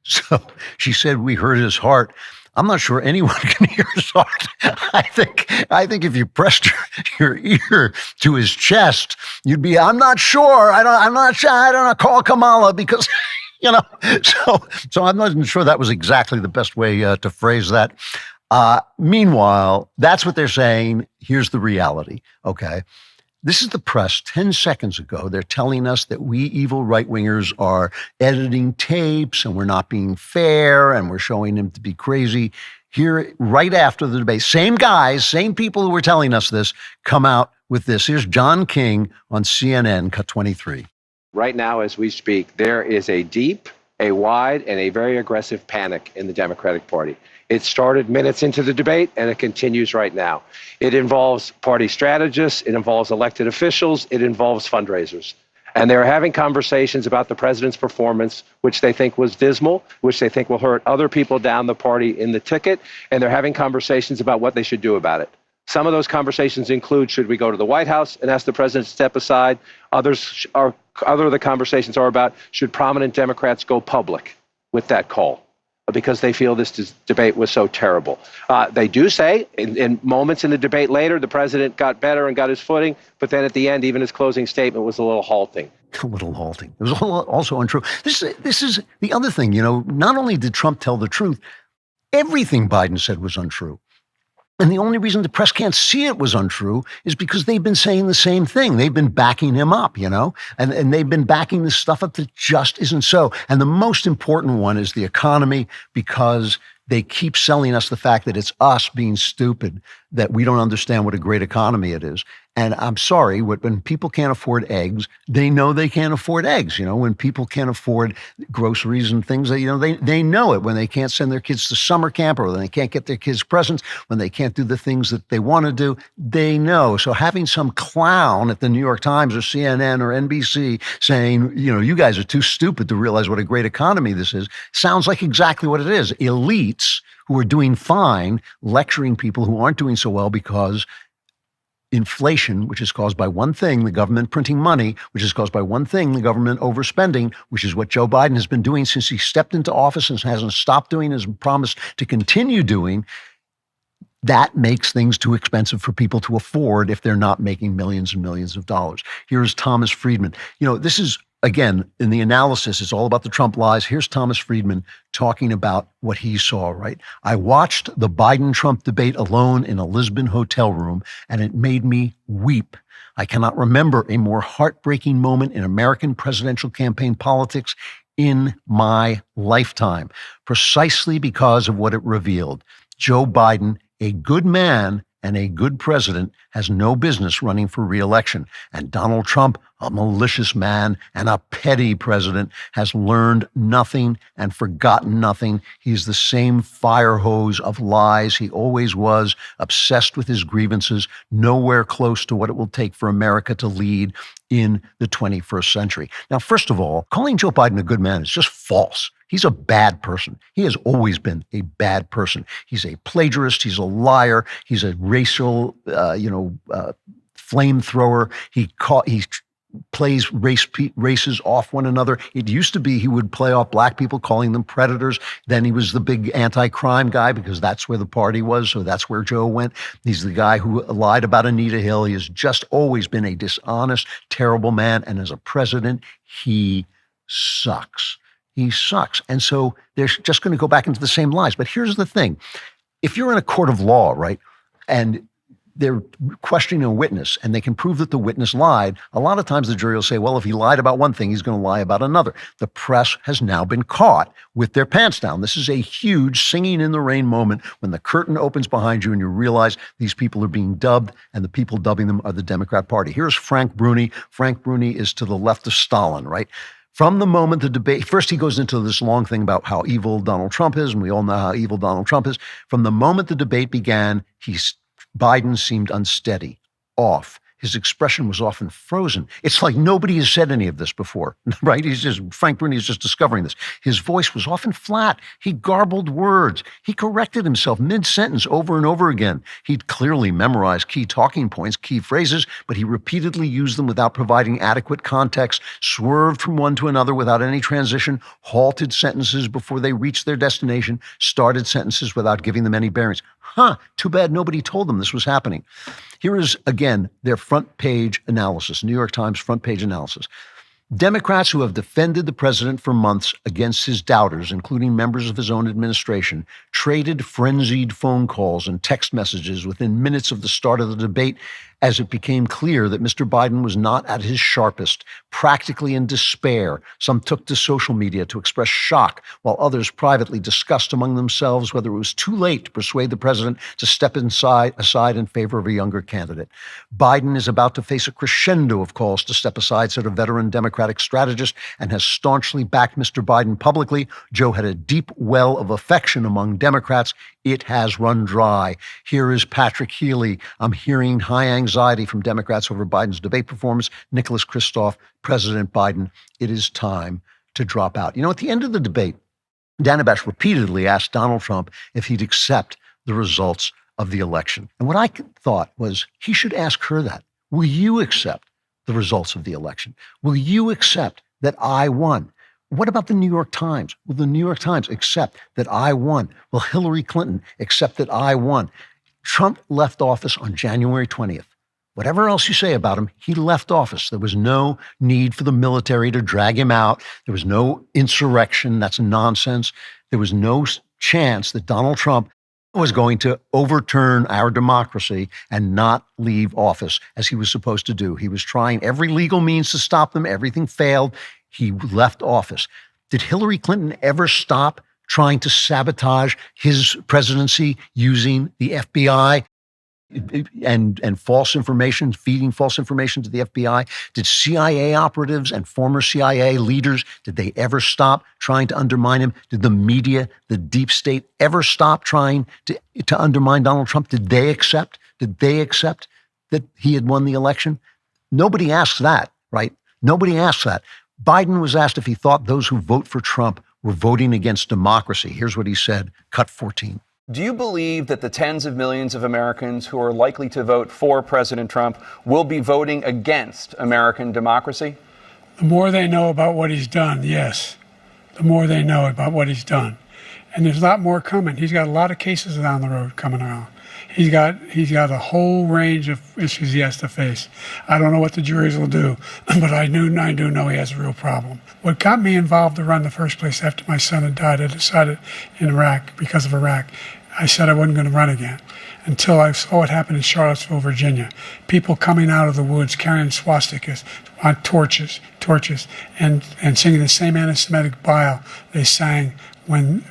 So she said, we heard his heart. I'm not sure anyone can hear his heart. I think if you pressed your ear to his chest, you'd be, I'm not sure. I'm not sure. I don't know. Call Kamala because So I'm not even sure that was exactly the best way to phrase that. Meanwhile, that's what they're saying. Here's the reality. Okay. This is the press 10 seconds ago. They're telling us that we evil right-wingers are editing tapes and we're not being fair and we're showing him to be crazy. Here, right after the debate, same guys, same people who were telling us this, come out with this. Here's John King on CNN, cut 23. Right now, as we speak, there is a deep, a wide, and a very aggressive panic in the Democratic Party. It started minutes into the debate, and it continues right now. It involves party strategists, it involves elected officials, it involves fundraisers. And they're having conversations about the president's performance, which they think was dismal, which they think will hurt other people down the party in the ticket, and they're having conversations about what they should do about it. Some of those conversations include, should we go to the White House and ask the president to step aside? Other of the conversations are about, should prominent Democrats go public with that call? Because they feel this debate was so terrible. They do say in moments in the debate later, the president got better and got his footing, but then at the end, even his closing statement was a little halting. A little halting. It was also untrue. This is the other thing, not only did Trump tell the truth, everything Biden said was untrue. And the only reason the press can't see it was untrue is because they've been saying the same thing. They've been backing him up, and they've been backing this stuff up that just isn't so. And the most important one is the economy, because they keep selling us the fact that it's us being stupid, that we don't understand what a great economy it is. And I'm sorry, when people can't afford eggs, they know they can't afford eggs. When people can't afford groceries and things, they know it. When they can't send their kids to summer camp, or when they can't get their kids presents, when they can't do the things that they want to do, they know. So having some clown at the New York Times or CNN or NBC saying, you guys are too stupid to realize what a great economy this is, sounds like exactly what it is. Elites who are doing fine lecturing people who aren't doing so well, because inflation, which is caused by one thing, the government printing money, which is caused by one thing, the government overspending, which is what Joe Biden has been doing since he stepped into office and hasn't stopped doing, has promised to continue doing. That makes things too expensive for people to afford if they're not making millions and millions of dollars. Here's Thomas Friedman. This is, again, in the analysis, it's all about the Trump lies. Here's Thomas Friedman talking about what he saw, right? I watched the Biden-Trump debate alone in a Lisbon hotel room, and it made me weep. I cannot remember a more heartbreaking moment in American presidential campaign politics in my lifetime, precisely because of what it revealed. Joe Biden, a good man and a good president, has no business running for re-election. And Donald Trump, a malicious man and a petty president, has learned nothing and forgotten nothing. He's the same fire hose of lies he always was, obsessed with his grievances, nowhere close to what it will take for America to lead in the 21st century. Now, first of all, calling Joe Biden a good man is just false. He's a bad person. He has always been a bad person. He's a plagiarist. He's a liar. He's a racial, flamethrower. He plays races off one another. It used to be he would play off black people, calling them predators. Then he was the big anti-crime guy, because that's where the party was. So that's where Joe went. He's the guy who lied about Anita Hill. He has just always been a dishonest, terrible man. And as a president, he sucks. He sucks. And so they're just going to go back into the same lies. But here's the thing. If you're in a court of law, right, and they're questioning a witness and they can prove that the witness lied, a lot of times the jury will say, well, if he lied about one thing, he's going to lie about another. The press has now been caught with their pants down. This is a huge singing in the rain moment when the curtain opens behind you and you realize these people are being dubbed, and the people dubbing them are the Democrat Party. Here's Frank Bruni. Frank Bruni is to the left of Stalin, right? From the moment the debate, first he goes into this long thing about how evil Donald Trump is, and we all know how evil Donald Trump is. From the moment the debate began, Biden seemed unsteady, off. His expression was often frozen. It's like nobody has said any of this before, right? Frank Bruni is just discovering this. His voice was often flat. He garbled words. He corrected himself mid-sentence over and over again. He'd clearly memorized key talking points, key phrases, but he repeatedly used them without providing adequate context, swerved from one to another without any transition, halted sentences before they reached their destination, started sentences without giving them any bearings. Too bad nobody told them this was happening. Here is, again, their front page analysis, New York Times front page analysis. Democrats who have defended the president for months against his doubters, including members of his own administration, traded frenzied phone calls and text messages within minutes of the start of the debate as it became clear that Mr. Biden was not at his sharpest. Practically in despair, some took to social media to express shock, while others privately discussed among themselves whether it was too late to persuade the president to step aside in favor of a younger candidate. Biden is about to face a crescendo of calls to step aside, said a veteran Democratic strategist, and has staunchly backed Mr. Biden publicly. Joe had a deep well of affection among Democrats. It has run dry. Here is Patrick Healy. I'm hearing high anxiety from Democrats over Biden's debate performance. Nicholas Kristof, President Biden, it is time to drop out. At the end of the debate, Dana Bash repeatedly asked Donald Trump if he'd accept the results of the election. And what I thought was he should ask her that. Will you accept the results of the election? Will you accept that I won? What about the New York Times? Will the New York Times accept that I won? Will Hillary Clinton accept that I won? Trump left office on January 20th. Whatever else you say about him, he left office. There was no need for the military to drag him out. There was no insurrection. That's nonsense. There was no chance that Donald Trump was going to overturn our democracy and not leave office as he was supposed to do. He was trying every legal means to stop them. Everything failed. He left office. Did Hillary Clinton ever stop trying to sabotage his presidency using the FBI and false information, feeding false information to the FBI? Did CIA operatives and former CIA leaders, did they ever stop trying to undermine him? Did the media, the deep state, ever stop trying to undermine Donald Trump? Did they accept that he had won the election? Nobody asks that, right? Nobody asks that. Biden was asked if he thought those who vote for Trump were voting against democracy. Here's what he said, cut 14. Do you believe that the tens of millions of Americans who are likely to vote for President Trump will be voting against American democracy? The more they know about what he's done, yes. The more they know about what he's done. And there's a lot more coming. He's got a lot of cases down the road coming around. He's got a whole range of issues he has to face. I don't know what the juries will do, but I do know he has a real problem. What got me involved to run in the first place after my son had died, I decided in Iraq, because of Iraq, I said I wasn't going to run again until I saw what happened in Charlottesville, Virginia. People coming out of the woods carrying swastikas on torches, and singing the same anti-Semitic bile they sang when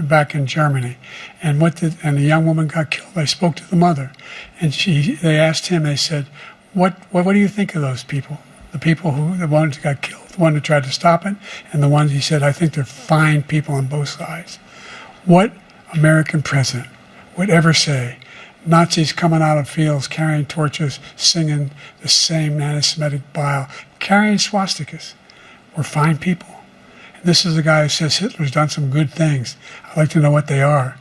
back in Germany. And the young woman got killed. They spoke to the mother, and they asked him, they said, what do you think of those people? The ones who got killed, the one who tried to stop it, and the ones, he said, I think they're fine people on both sides. What American president would ever say Nazis coming out of fields, carrying torches, singing the same anti-Semitic bile, carrying swastikas, were fine people? And this is the guy who says Hitler's done some good things. I'd like to know what they are.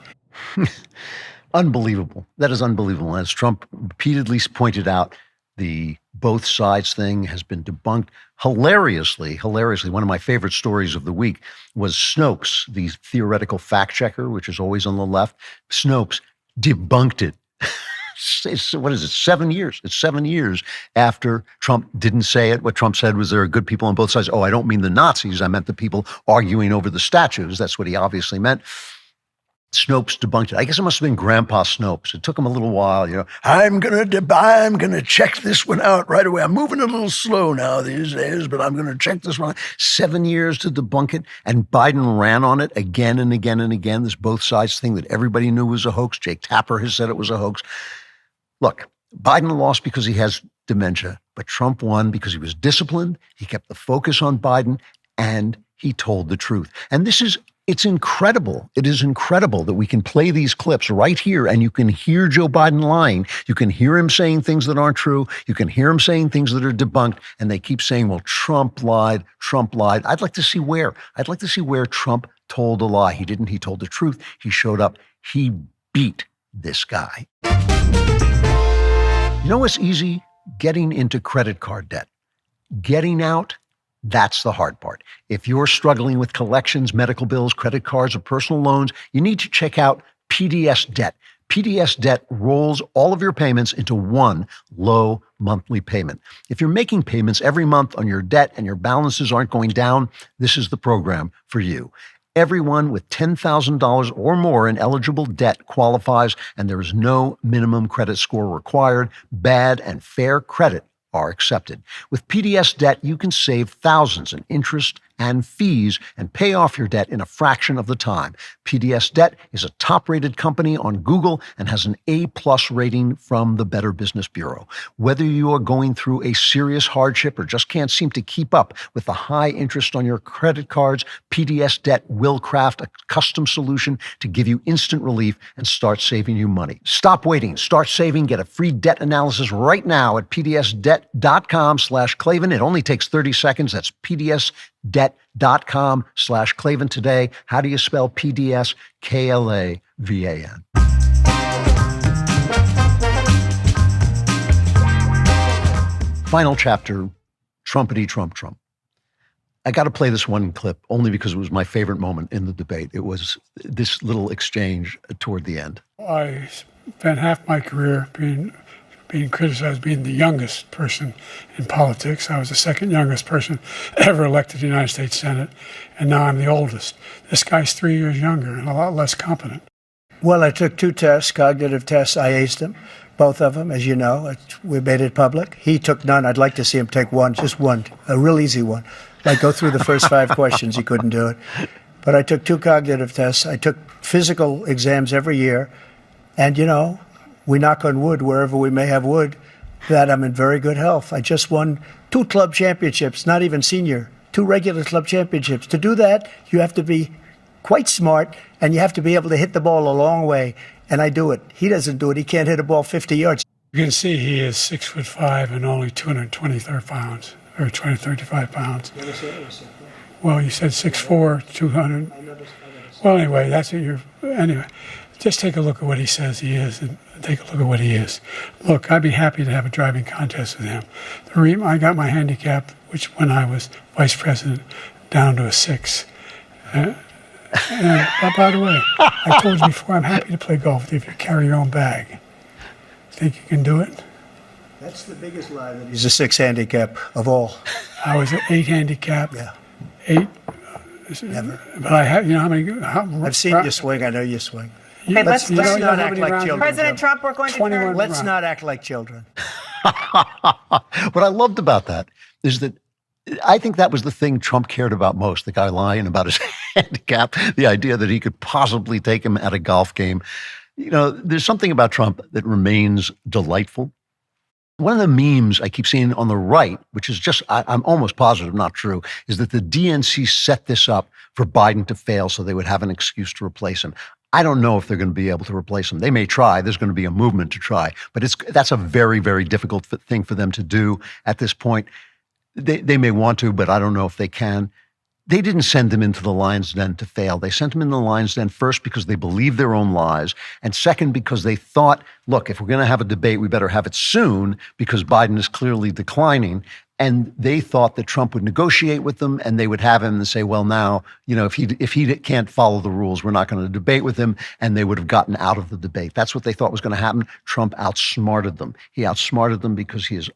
Unbelievable. That is unbelievable. As Trump repeatedly pointed out, the both sides thing has been debunked. Hilariously, one of my favorite stories of the week was Snopes, the theoretical fact checker, which is always on the left. Snopes debunked it. What is it, 7 years? It's 7 years after Trump didn't say it. What Trump said was there are good people on both sides. Oh, I don't mean the Nazis. I meant the people arguing over the statues. That's what he obviously meant. Snopes debunked it. I guess it must have been Grandpa Snopes. It took him a little while, I'm gonna check this one out right away. I'm moving a little slow now these days, but I'm gonna check this one out. 7 years to debunk it, and Biden ran on it again and again and again. This both sides thing that everybody knew was a hoax. Jake Tapper has said it was a hoax. Look, Biden lost because he has dementia, but Trump won because he was disciplined. He kept the focus on Biden, and he told the truth. And it's incredible. It is incredible that we can play these clips right here and you can hear Joe Biden lying. You can hear him saying things that aren't true. You can hear him saying things that are debunked. And they keep saying, well, Trump lied. I'd like to see where. I'd like to see where Trump told a lie. He didn't. He told the truth. He showed up. He beat this guy. You know what's easy? Getting into credit card debt. Getting out, that's the hard part. If you're struggling with collections, medical bills, credit cards, or personal loans, you need to check out PDS Debt. PDS Debt rolls all of your payments into one low monthly payment. If you're making payments every month on your debt and your balances aren't going down, this is the program for you. Everyone with $10,000 or more in eligible debt qualifies, and there is no minimum credit score required. Bad and fair credit are accepted. With PDS Debt, you can save thousands in interest and fees and pay off your debt in a fraction of the time. PDS Debt is a top-rated company on Google and has an A+ rating from the Better Business Bureau. Whether you are going through a serious hardship or just can't seem to keep up with the high interest on your credit cards, PDS Debt will craft a custom solution to give you instant relief and start saving you money. Stop waiting. Start saving. Get a free debt analysis right now at pdsdebt.com/Klavan. It only takes 30 seconds. That's pdsdebt.com/Klavan today. How do you spell PDS? Klavan. Final chapter, Trumpety Trump. I got to play this one clip only because it was my favorite moment in the debate. It was this little exchange toward the end. I spent half my career being criticized being the youngest person in politics. I was the second youngest person ever elected to the United States Senate, and now I'm the oldest. This guy's 3 years younger and a lot less competent. Well, I took 2 tests, cognitive tests. I aced them, both of them, as you know. We made it public. He took none. I'd like to see him take one, just one, a real easy one. Like go through the first 5 questions. He couldn't do it. But I took 2 cognitive tests. I took physical exams every year. And, you know, we knock on wood wherever we may have wood, that I'm in very good health. I just won 2 club championships, not even senior, 2 regular club championships. To do that, you have to be quite smart, and you have to be able to hit the ball a long way. And I do it. He doesn't do it. He can't hit a ball 50 yards. You can see he is 6'5" and only 223 pounds, or 235 pounds. Well, you said 6'4", 200. Well, anyway, that's what you're. Anyway, just take a look at what he says he is, and take a look at what he is. Look, I'd be happy to have a driving contest with him. I got my handicap, which when I was vice president, down to a 6. And by the way, I told you before, I'm happy to play golf with you if you carry your own bag. Think you can do it? That's the biggest lie. That he's a 6 handicap of all. I was an 8 handicap. Yeah. 8. Never. But I have, you know how many? I've seen you swing. I know you swing. Okay, let's not act like children. President Trump, we're going to turn. Let's not act like children. What I loved about that is that I think that was the thing Trump cared about most, the guy lying about his handicap, the idea that he could possibly take him at a golf game. You know, there's something about Trump that remains delightful. One of the memes I keep seeing on the right, which is just, I'm almost positive not true, is that the DNC set this up for Biden to fail so they would have an excuse to replace him. I don't know if they're going to be able to replace him. They may try. There's going to be a movement to try. But that's a very, very difficult thing for them to do at this point. They may want to, but I don't know if they can. They didn't send him into the lion's den to fail. They sent him in the lion's den first because they believed their own lies, and second because they thought, look, if we're going to have a debate, we better have it soon because Biden is clearly declining. And they thought that Trump would negotiate with them and they would have him and say, well, now, you know, if he can't follow the rules, we're not going to debate with him. And they would have gotten out of the debate. That's what they thought was going to happen. Trump outsmarted them. He outsmarted them because he is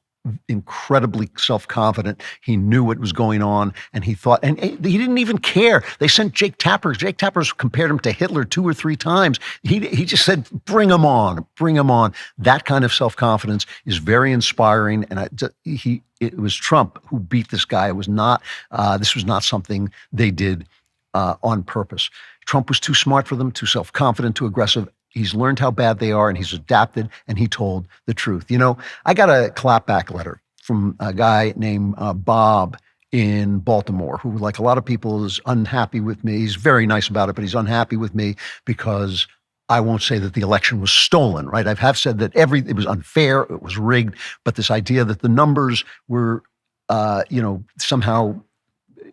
incredibly self-confident. He knew what was going on, and he thought, and he didn't even care. They sent Jake Tapper. Jake Tapper's compared him to Hitler 2 or 3 times. He just said, bring him on, bring him on. That kind of self-confidence is very inspiring, and it was Trump who beat this guy. It was not, this was not something they did on purpose. Trump was too smart for them, too self-confident, too aggressive. He's learned how bad they are, and he's adapted, and he told the truth. You know, I got a clapback letter from a guy named Bob in Baltimore, who, like a lot of people, is unhappy with me. He's very nice about it, but he's unhappy with me because I won't say that the election was stolen, right? I have said that it was unfair, it was rigged, but this idea that the numbers were, somehow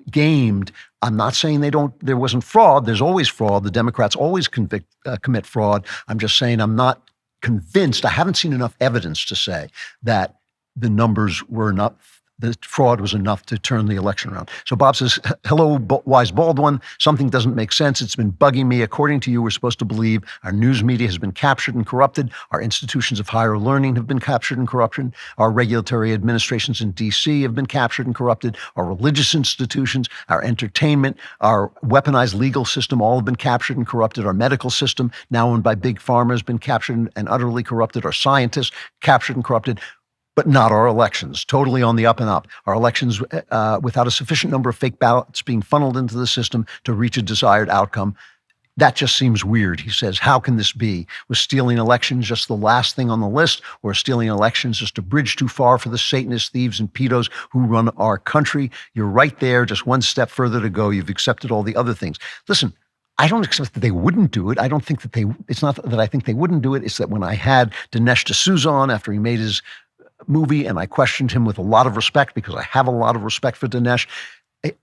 gamed. I'm not saying there wasn't fraud. There's always fraud. The Democrats always commit fraud. I'm just saying I'm not convinced. I haven't seen enough evidence to say that the numbers were not the fraud was enough to turn the election around. So Bob says, hello, wise bald one. Something doesn't make sense. It's been bugging me. According to you, we're supposed to believe our news media has been captured and corrupted. Our institutions of higher learning have been captured and corrupted. Our regulatory administrations in D.C. have been captured and corrupted. Our religious institutions, our entertainment, our weaponized legal system, all have been captured and corrupted. Our medical system, now owned by big pharma, has been captured and utterly corrupted. Our scientists, captured and corrupted. But not our elections, totally on the up and up. Our elections, without a sufficient number of fake ballots being funneled into the system to reach a desired outcome, that just seems weird. He says, how can this be? Was stealing elections just the last thing on the list, or stealing elections just a bridge too far for the Satanists, thieves, and pedos who run our country? You're right there, just one step further to go. You've accepted all the other things. Listen, I don't expect that they wouldn't do it. I don't think that it's not that I think they wouldn't do it. It's that when I had Dinesh D'Souza on after he made his movie, and I questioned him with a lot of respect because I have a lot of respect for Dinesh,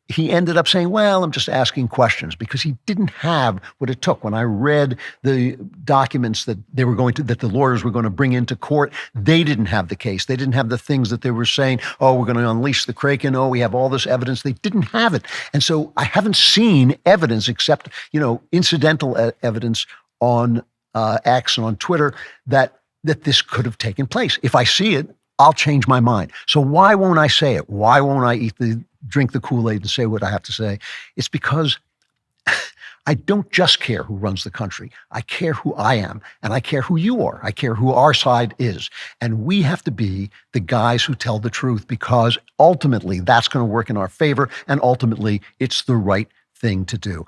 he ended up saying, well, I'm just asking questions, because he didn't have what it took. When I read the documents that that the lawyers were going to bring into court, they didn't have the case. They didn't have the things that they were saying, oh, we're going to unleash the Kraken. Oh, we have all this evidence. They didn't have it. And so I haven't seen evidence except, incidental evidence on X and on Twitter that this could have taken place. If I see it, I'll change my mind. So why won't I say it? Why won't I drink the Kool-Aid and say what I have to say? It's because I don't just care who runs the country. I care who I am, and I care who you are. I care who our side is. And we have to be the guys who tell the truth, because ultimately that's going to work in our favor, and ultimately it's the right thing to do.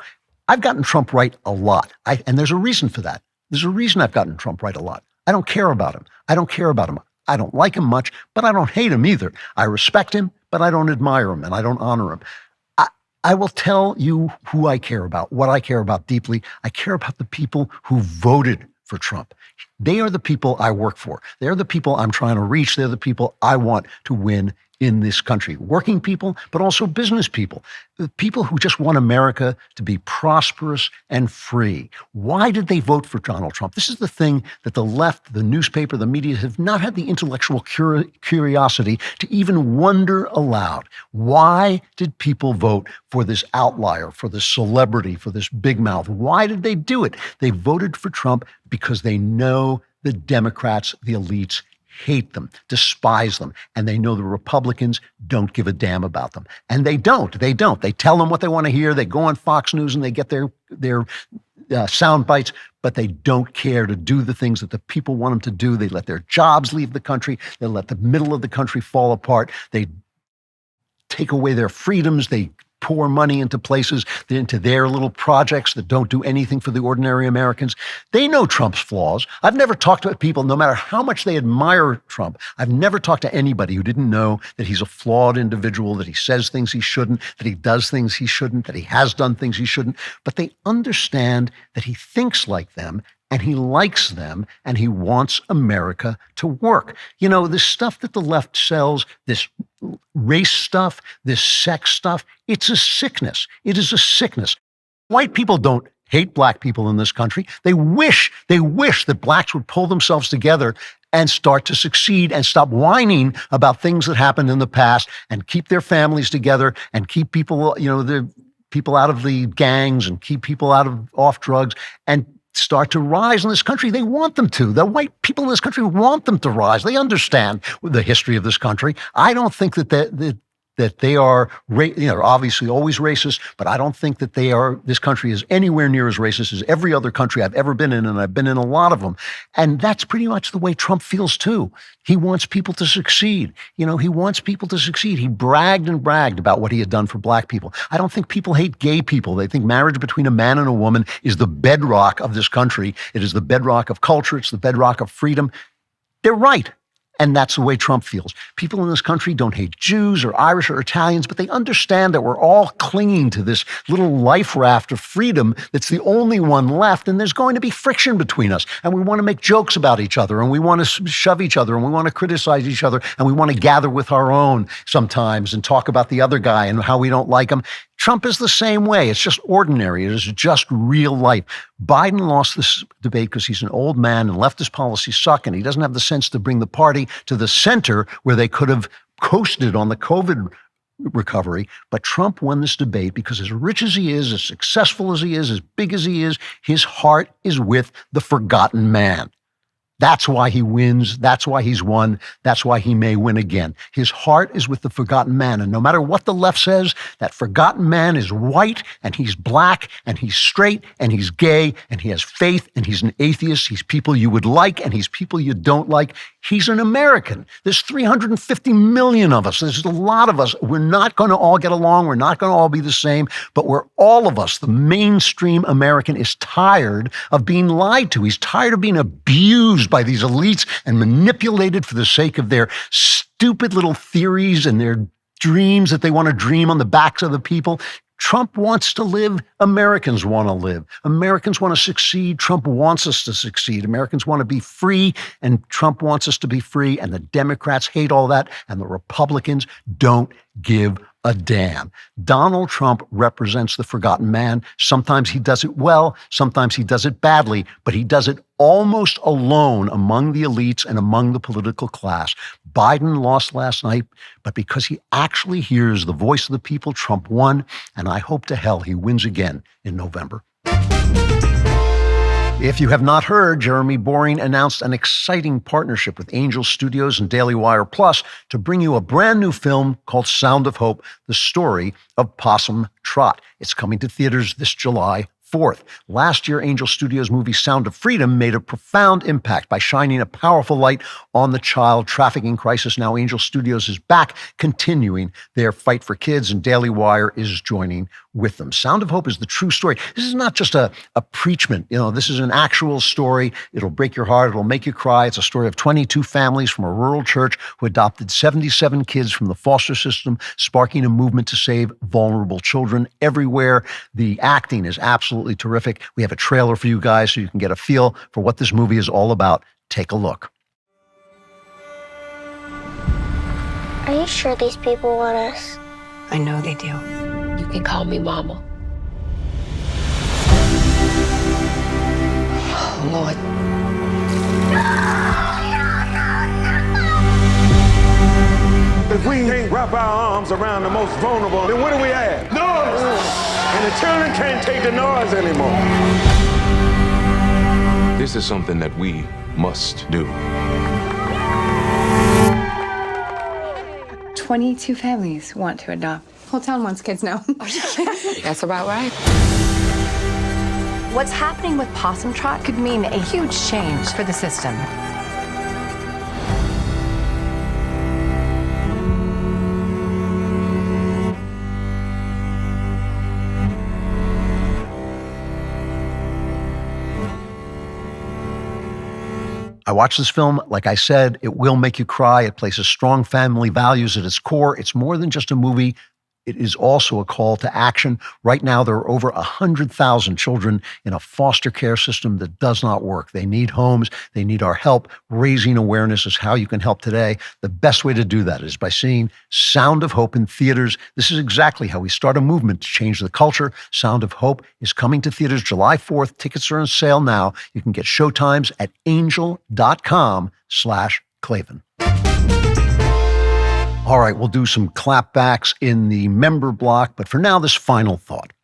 I've gotten Trump right a lot, and there's a reason for that. There's a reason I've gotten Trump right a lot. I don't care about him. I don't care about him. I don't like him much, but I don't hate him either. I respect him, but I don't admire him, and I don't honor him. I will tell you who I care about, what I care about deeply. I care about the people who voted for Trump. They are the people I work for. They're the people I'm trying to reach. They're the people I want to win in this country. Working people, but also business people. The people who just want America to be prosperous and free. Why did they vote for Donald Trump? This is the thing that the left, the newspaper, the media have not had the intellectual curiosity to even wonder aloud. Why did people vote for this outlier, for this celebrity, for this big mouth? Why did they do it? They voted for Trump because they know the Democrats, the elites, hate them, despise them, and they know the Republicans don't give a damn about them. And they don't. They tell them what they want to hear. They go on Fox News and they get their sound bites, but they don't care to do the things that the people want them to do. They let their jobs leave the country. They let the middle of the country fall apart. They take away their freedoms. They pour money into places, into their little projects that don't do anything for the ordinary Americans. They know Trump's flaws. I've never talked to people, no matter how much they admire Trump, I've never talked to anybody who didn't know that he's a flawed individual, that he says things he shouldn't, that he does things he shouldn't, that he has done things he shouldn't. But they understand that he thinks like them, and he likes them, and he wants America to work. This stuff that the left sells, this race stuff, this sex stuff, it's a sickness. It is a sickness. White people don't hate black people in this country. They wish that blacks would pull themselves together and start to succeed and stop whining about things that happened in the past and keep their families together and keep people, the people out of the gangs and keep people off drugs and start to rise in this country. They want them to. The white people in this country want them to rise. They understand the history of this country. I don't think that they are, obviously always racist, but I don't think that this country is anywhere near as racist as every other country I've ever been in, and I've been in a lot of them. And that's pretty much the way Trump feels too. He wants people to succeed. He wants people to succeed. He bragged and bragged about what he had done for black people. I don't think people hate gay people. They think marriage between a man and a woman is the bedrock of this country. It is the bedrock of culture. It's the bedrock of freedom. They're right. And that's the way Trump feels. People in this country don't hate Jews or Irish or Italians, but they understand that we're all clinging to this little life raft of freedom that's the only one left, and there's going to be friction between us. And we want to make jokes about each other, and we want to shove each other, and we want to criticize each other, and we want to gather with our own sometimes and talk about the other guy and how we don't like him. Trump is the same way. It's just ordinary. It is just real life. Biden lost this debate because he's an old man and leftist policies suck, and he doesn't have the sense to bring the party to the center where they could have coasted on the COVID recovery, but Trump won this debate because as rich as he is, as successful as he is, as big as he is, his heart is with the forgotten man. That's why he wins. That's why he's won. That's why he may win again. His heart is with the forgotten man. And no matter what the left says, that forgotten man is white and he's black and he's straight and he's gay and he has faith and he's an atheist. He's people you would like and he's people you don't like. He's an American. There's 350 million of us. There's a lot of us. We're not going to all get along. We're not going to all be the same, but we're all of us. The mainstream American is tired of being lied to. He's tired of being abused by these elites and manipulated for the sake of their stupid little theories and their dreams that they want to dream on the backs of the people. Trump wants to live. Americans want to live. Americans want to succeed. Trump wants us to succeed. Americans want to be free, and Trump wants us to be free. And the Democrats hate all that, and the Republicans don't give a damn. Donald Trump represents the forgotten man. Sometimes he does it well, sometimes he does it badly, but he does it almost alone among the elites and among the political class. Biden lost last night, but because he actually hears the voice of the people, Trump won, and I hope to hell he wins again in November. If you have not heard, Jeremy Boring announced an exciting partnership with Angel Studios and DailyWire Plus to bring you a brand new film called Sound of Hope, the story of Possum Trot. It's coming to theaters this July 4th. Last year, Angel Studios' movie Sound of Freedom made a profound impact by shining a powerful light on the child trafficking crisis. Now Angel Studios is back, continuing their fight for kids, and Daily Wire is joining with them. Sound of Hope is the true story. This is not just a preachment. This is an actual story. It'll break your heart. It'll make you cry. It's a story of 22 families from a rural church who adopted 77 kids from the foster system, sparking a movement to save vulnerable children everywhere. The acting is absolutely terrific. We have a trailer for you guys so you can get a feel for what this movie is all about. Take a look. Are you sure these people want us? I know they do. You can call me Mama. Oh, Lord. If we can't wrap our arms around the most vulnerable, then what do we have? Noise! And the children can't take the noise anymore. This is something that we must do. 22 families want to adopt. Whole town wants kids now. That's about right. What's happening with Possum Trot could mean a huge change for the system. I watched this film. Like I said, it will make you cry. It places strong family values at its core. It's more than just a movie. It is also a call to action. Right now, there are over 100,000 children in a foster care system that does not work. They need homes. They need our help. Raising awareness is how you can help today. The best way to do that is by seeing Sound of Hope in theaters. This is exactly how we start a movement to change the culture. Sound of Hope is coming to theaters July 4th. Tickets are on sale now. You can get showtimes at angel.com/Klavan. All right, we'll do some clapbacks in the member block, but for now, this final thought.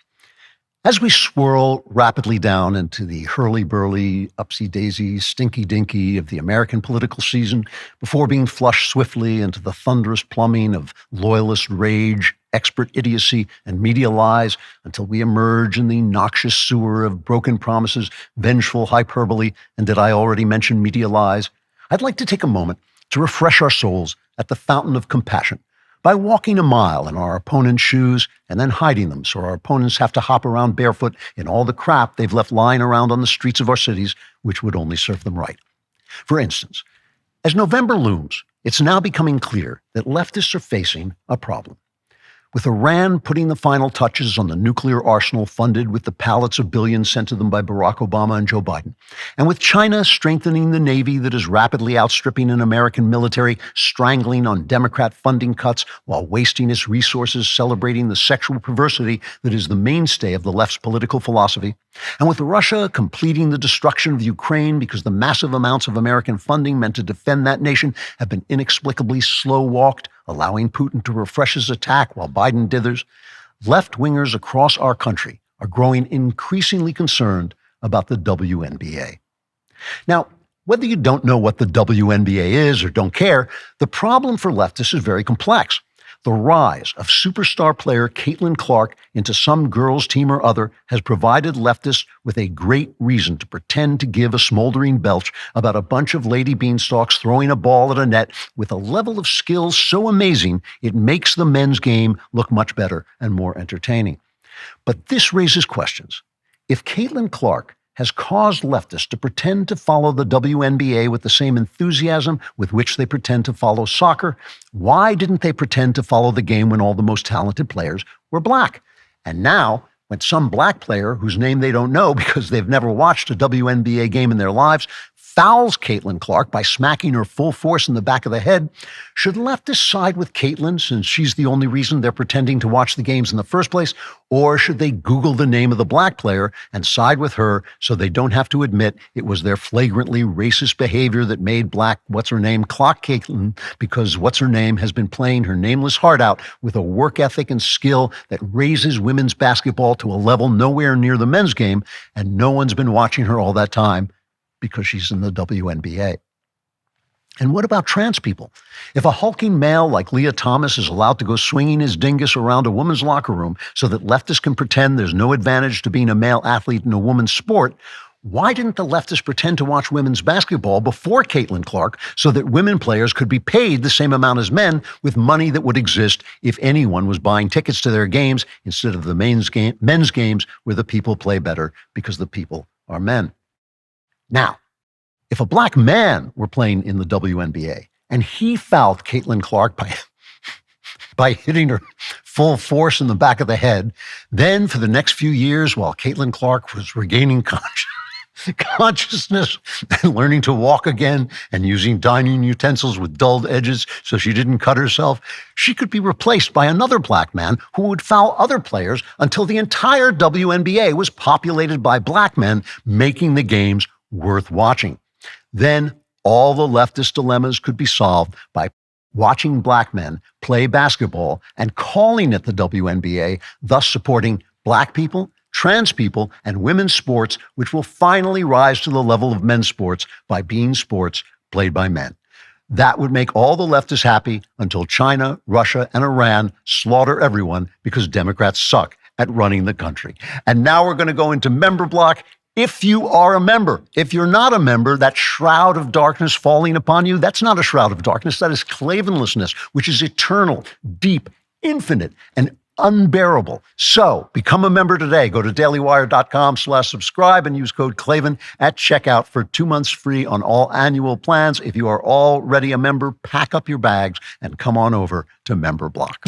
As we swirl rapidly down into the hurly-burly, upsy-daisy, stinky-dinky of the American political season, before being flushed swiftly into the thunderous plumbing of loyalist rage, expert idiocy, and media lies, until we emerge in the noxious sewer of broken promises, vengeful hyperbole, and did I already mention media lies? I'd like to take a moment to refresh our souls at the fountain of compassion by walking a mile in our opponent's shoes and then hiding them so our opponents have to hop around barefoot in all the crap they've left lying around on the streets of our cities, which would only serve them right. For instance, as November looms, it's now becoming clear that leftists are facing a problem. With Iran putting the final touches on the nuclear arsenal funded with the pallets of billions sent to them by Barack Obama and Joe Biden, and with China strengthening the Navy that is rapidly outstripping an American military, strangling on Democrat funding cuts while wasting its resources celebrating the sexual perversity that is the mainstay of the left's political philosophy, and with Russia completing the destruction of Ukraine because the massive amounts of American funding meant to defend that nation have been inexplicably slow-walked, allowing Putin to refresh his attack while Biden dithers, left-wingers across our country are growing increasingly concerned about the WNBA. Now, whether you don't know what the WNBA is or don't care, the problem for leftists is very complex. The rise of superstar player Caitlin Clark into some girls' team or other has provided leftists with a great reason to pretend to give a smoldering belch about a bunch of lady beanstalks throwing a ball at a net with a level of skill so amazing it makes the men's game look much better and more entertaining. But this raises questions. If Caitlin Clark has caused leftists to pretend to follow the WNBA with the same enthusiasm with which they pretend to follow soccer, why didn't they pretend to follow the game when all the most talented players were black? And now, when some black player, whose name they don't know because they've never watched a WNBA game in their lives, fouls Caitlin Clark by smacking her full force in the back of the head, should leftists side with Caitlin since she's the only reason they're pretending to watch the games in the first place? Or should they Google the name of the black player and side with her so they don't have to admit it was their flagrantly racist behavior that made black what's-her-name clock Caitlin because what's-her-name has been playing her nameless heart out with a work ethic and skill that raises women's basketball to a level nowhere near the men's game, and no one's been watching her all that time because she's in the WNBA. And what about trans people? If a hulking male like Leah Thomas is allowed to go swinging his dingus around a woman's locker room so that leftists can pretend there's no advantage to being a male athlete in a woman's sport, why didn't the leftists pretend to watch women's basketball before Caitlin Clark so that women players could be paid the same amount as men with money that would exist if anyone was buying tickets to their games instead of the men's games where the people play better because the people are men? Now, if a black man were playing in the WNBA and he fouled Caitlin Clark by hitting her full force in the back of the head, then for the next few years while Caitlin Clark was regaining consciousness and learning to walk again and using dining utensils with dulled edges so she didn't cut herself, she could be replaced by another black man who would foul other players until the entire WNBA was populated by black men, making the games worth watching. Then all the leftist dilemmas could be solved by watching black men play basketball and calling it the WNBA, thus supporting black people, trans people, and women's sports, which will finally rise to the level of men's sports by being sports played by men. That would make all the leftists happy until China, Russia, and Iran slaughter everyone because Democrats suck at running the country. And now we're going to go into member block. If you are a member. If you're not a member, that shroud of darkness falling upon you, that's not a shroud of darkness. That is Klavanlessness, which is eternal, deep, infinite, and unbearable. So become a member today. Go to dailywire.com/subscribe and use code Klavan at checkout for 2 months free on all annual plans. If you are already a member, pack up your bags and come on over to Member Block.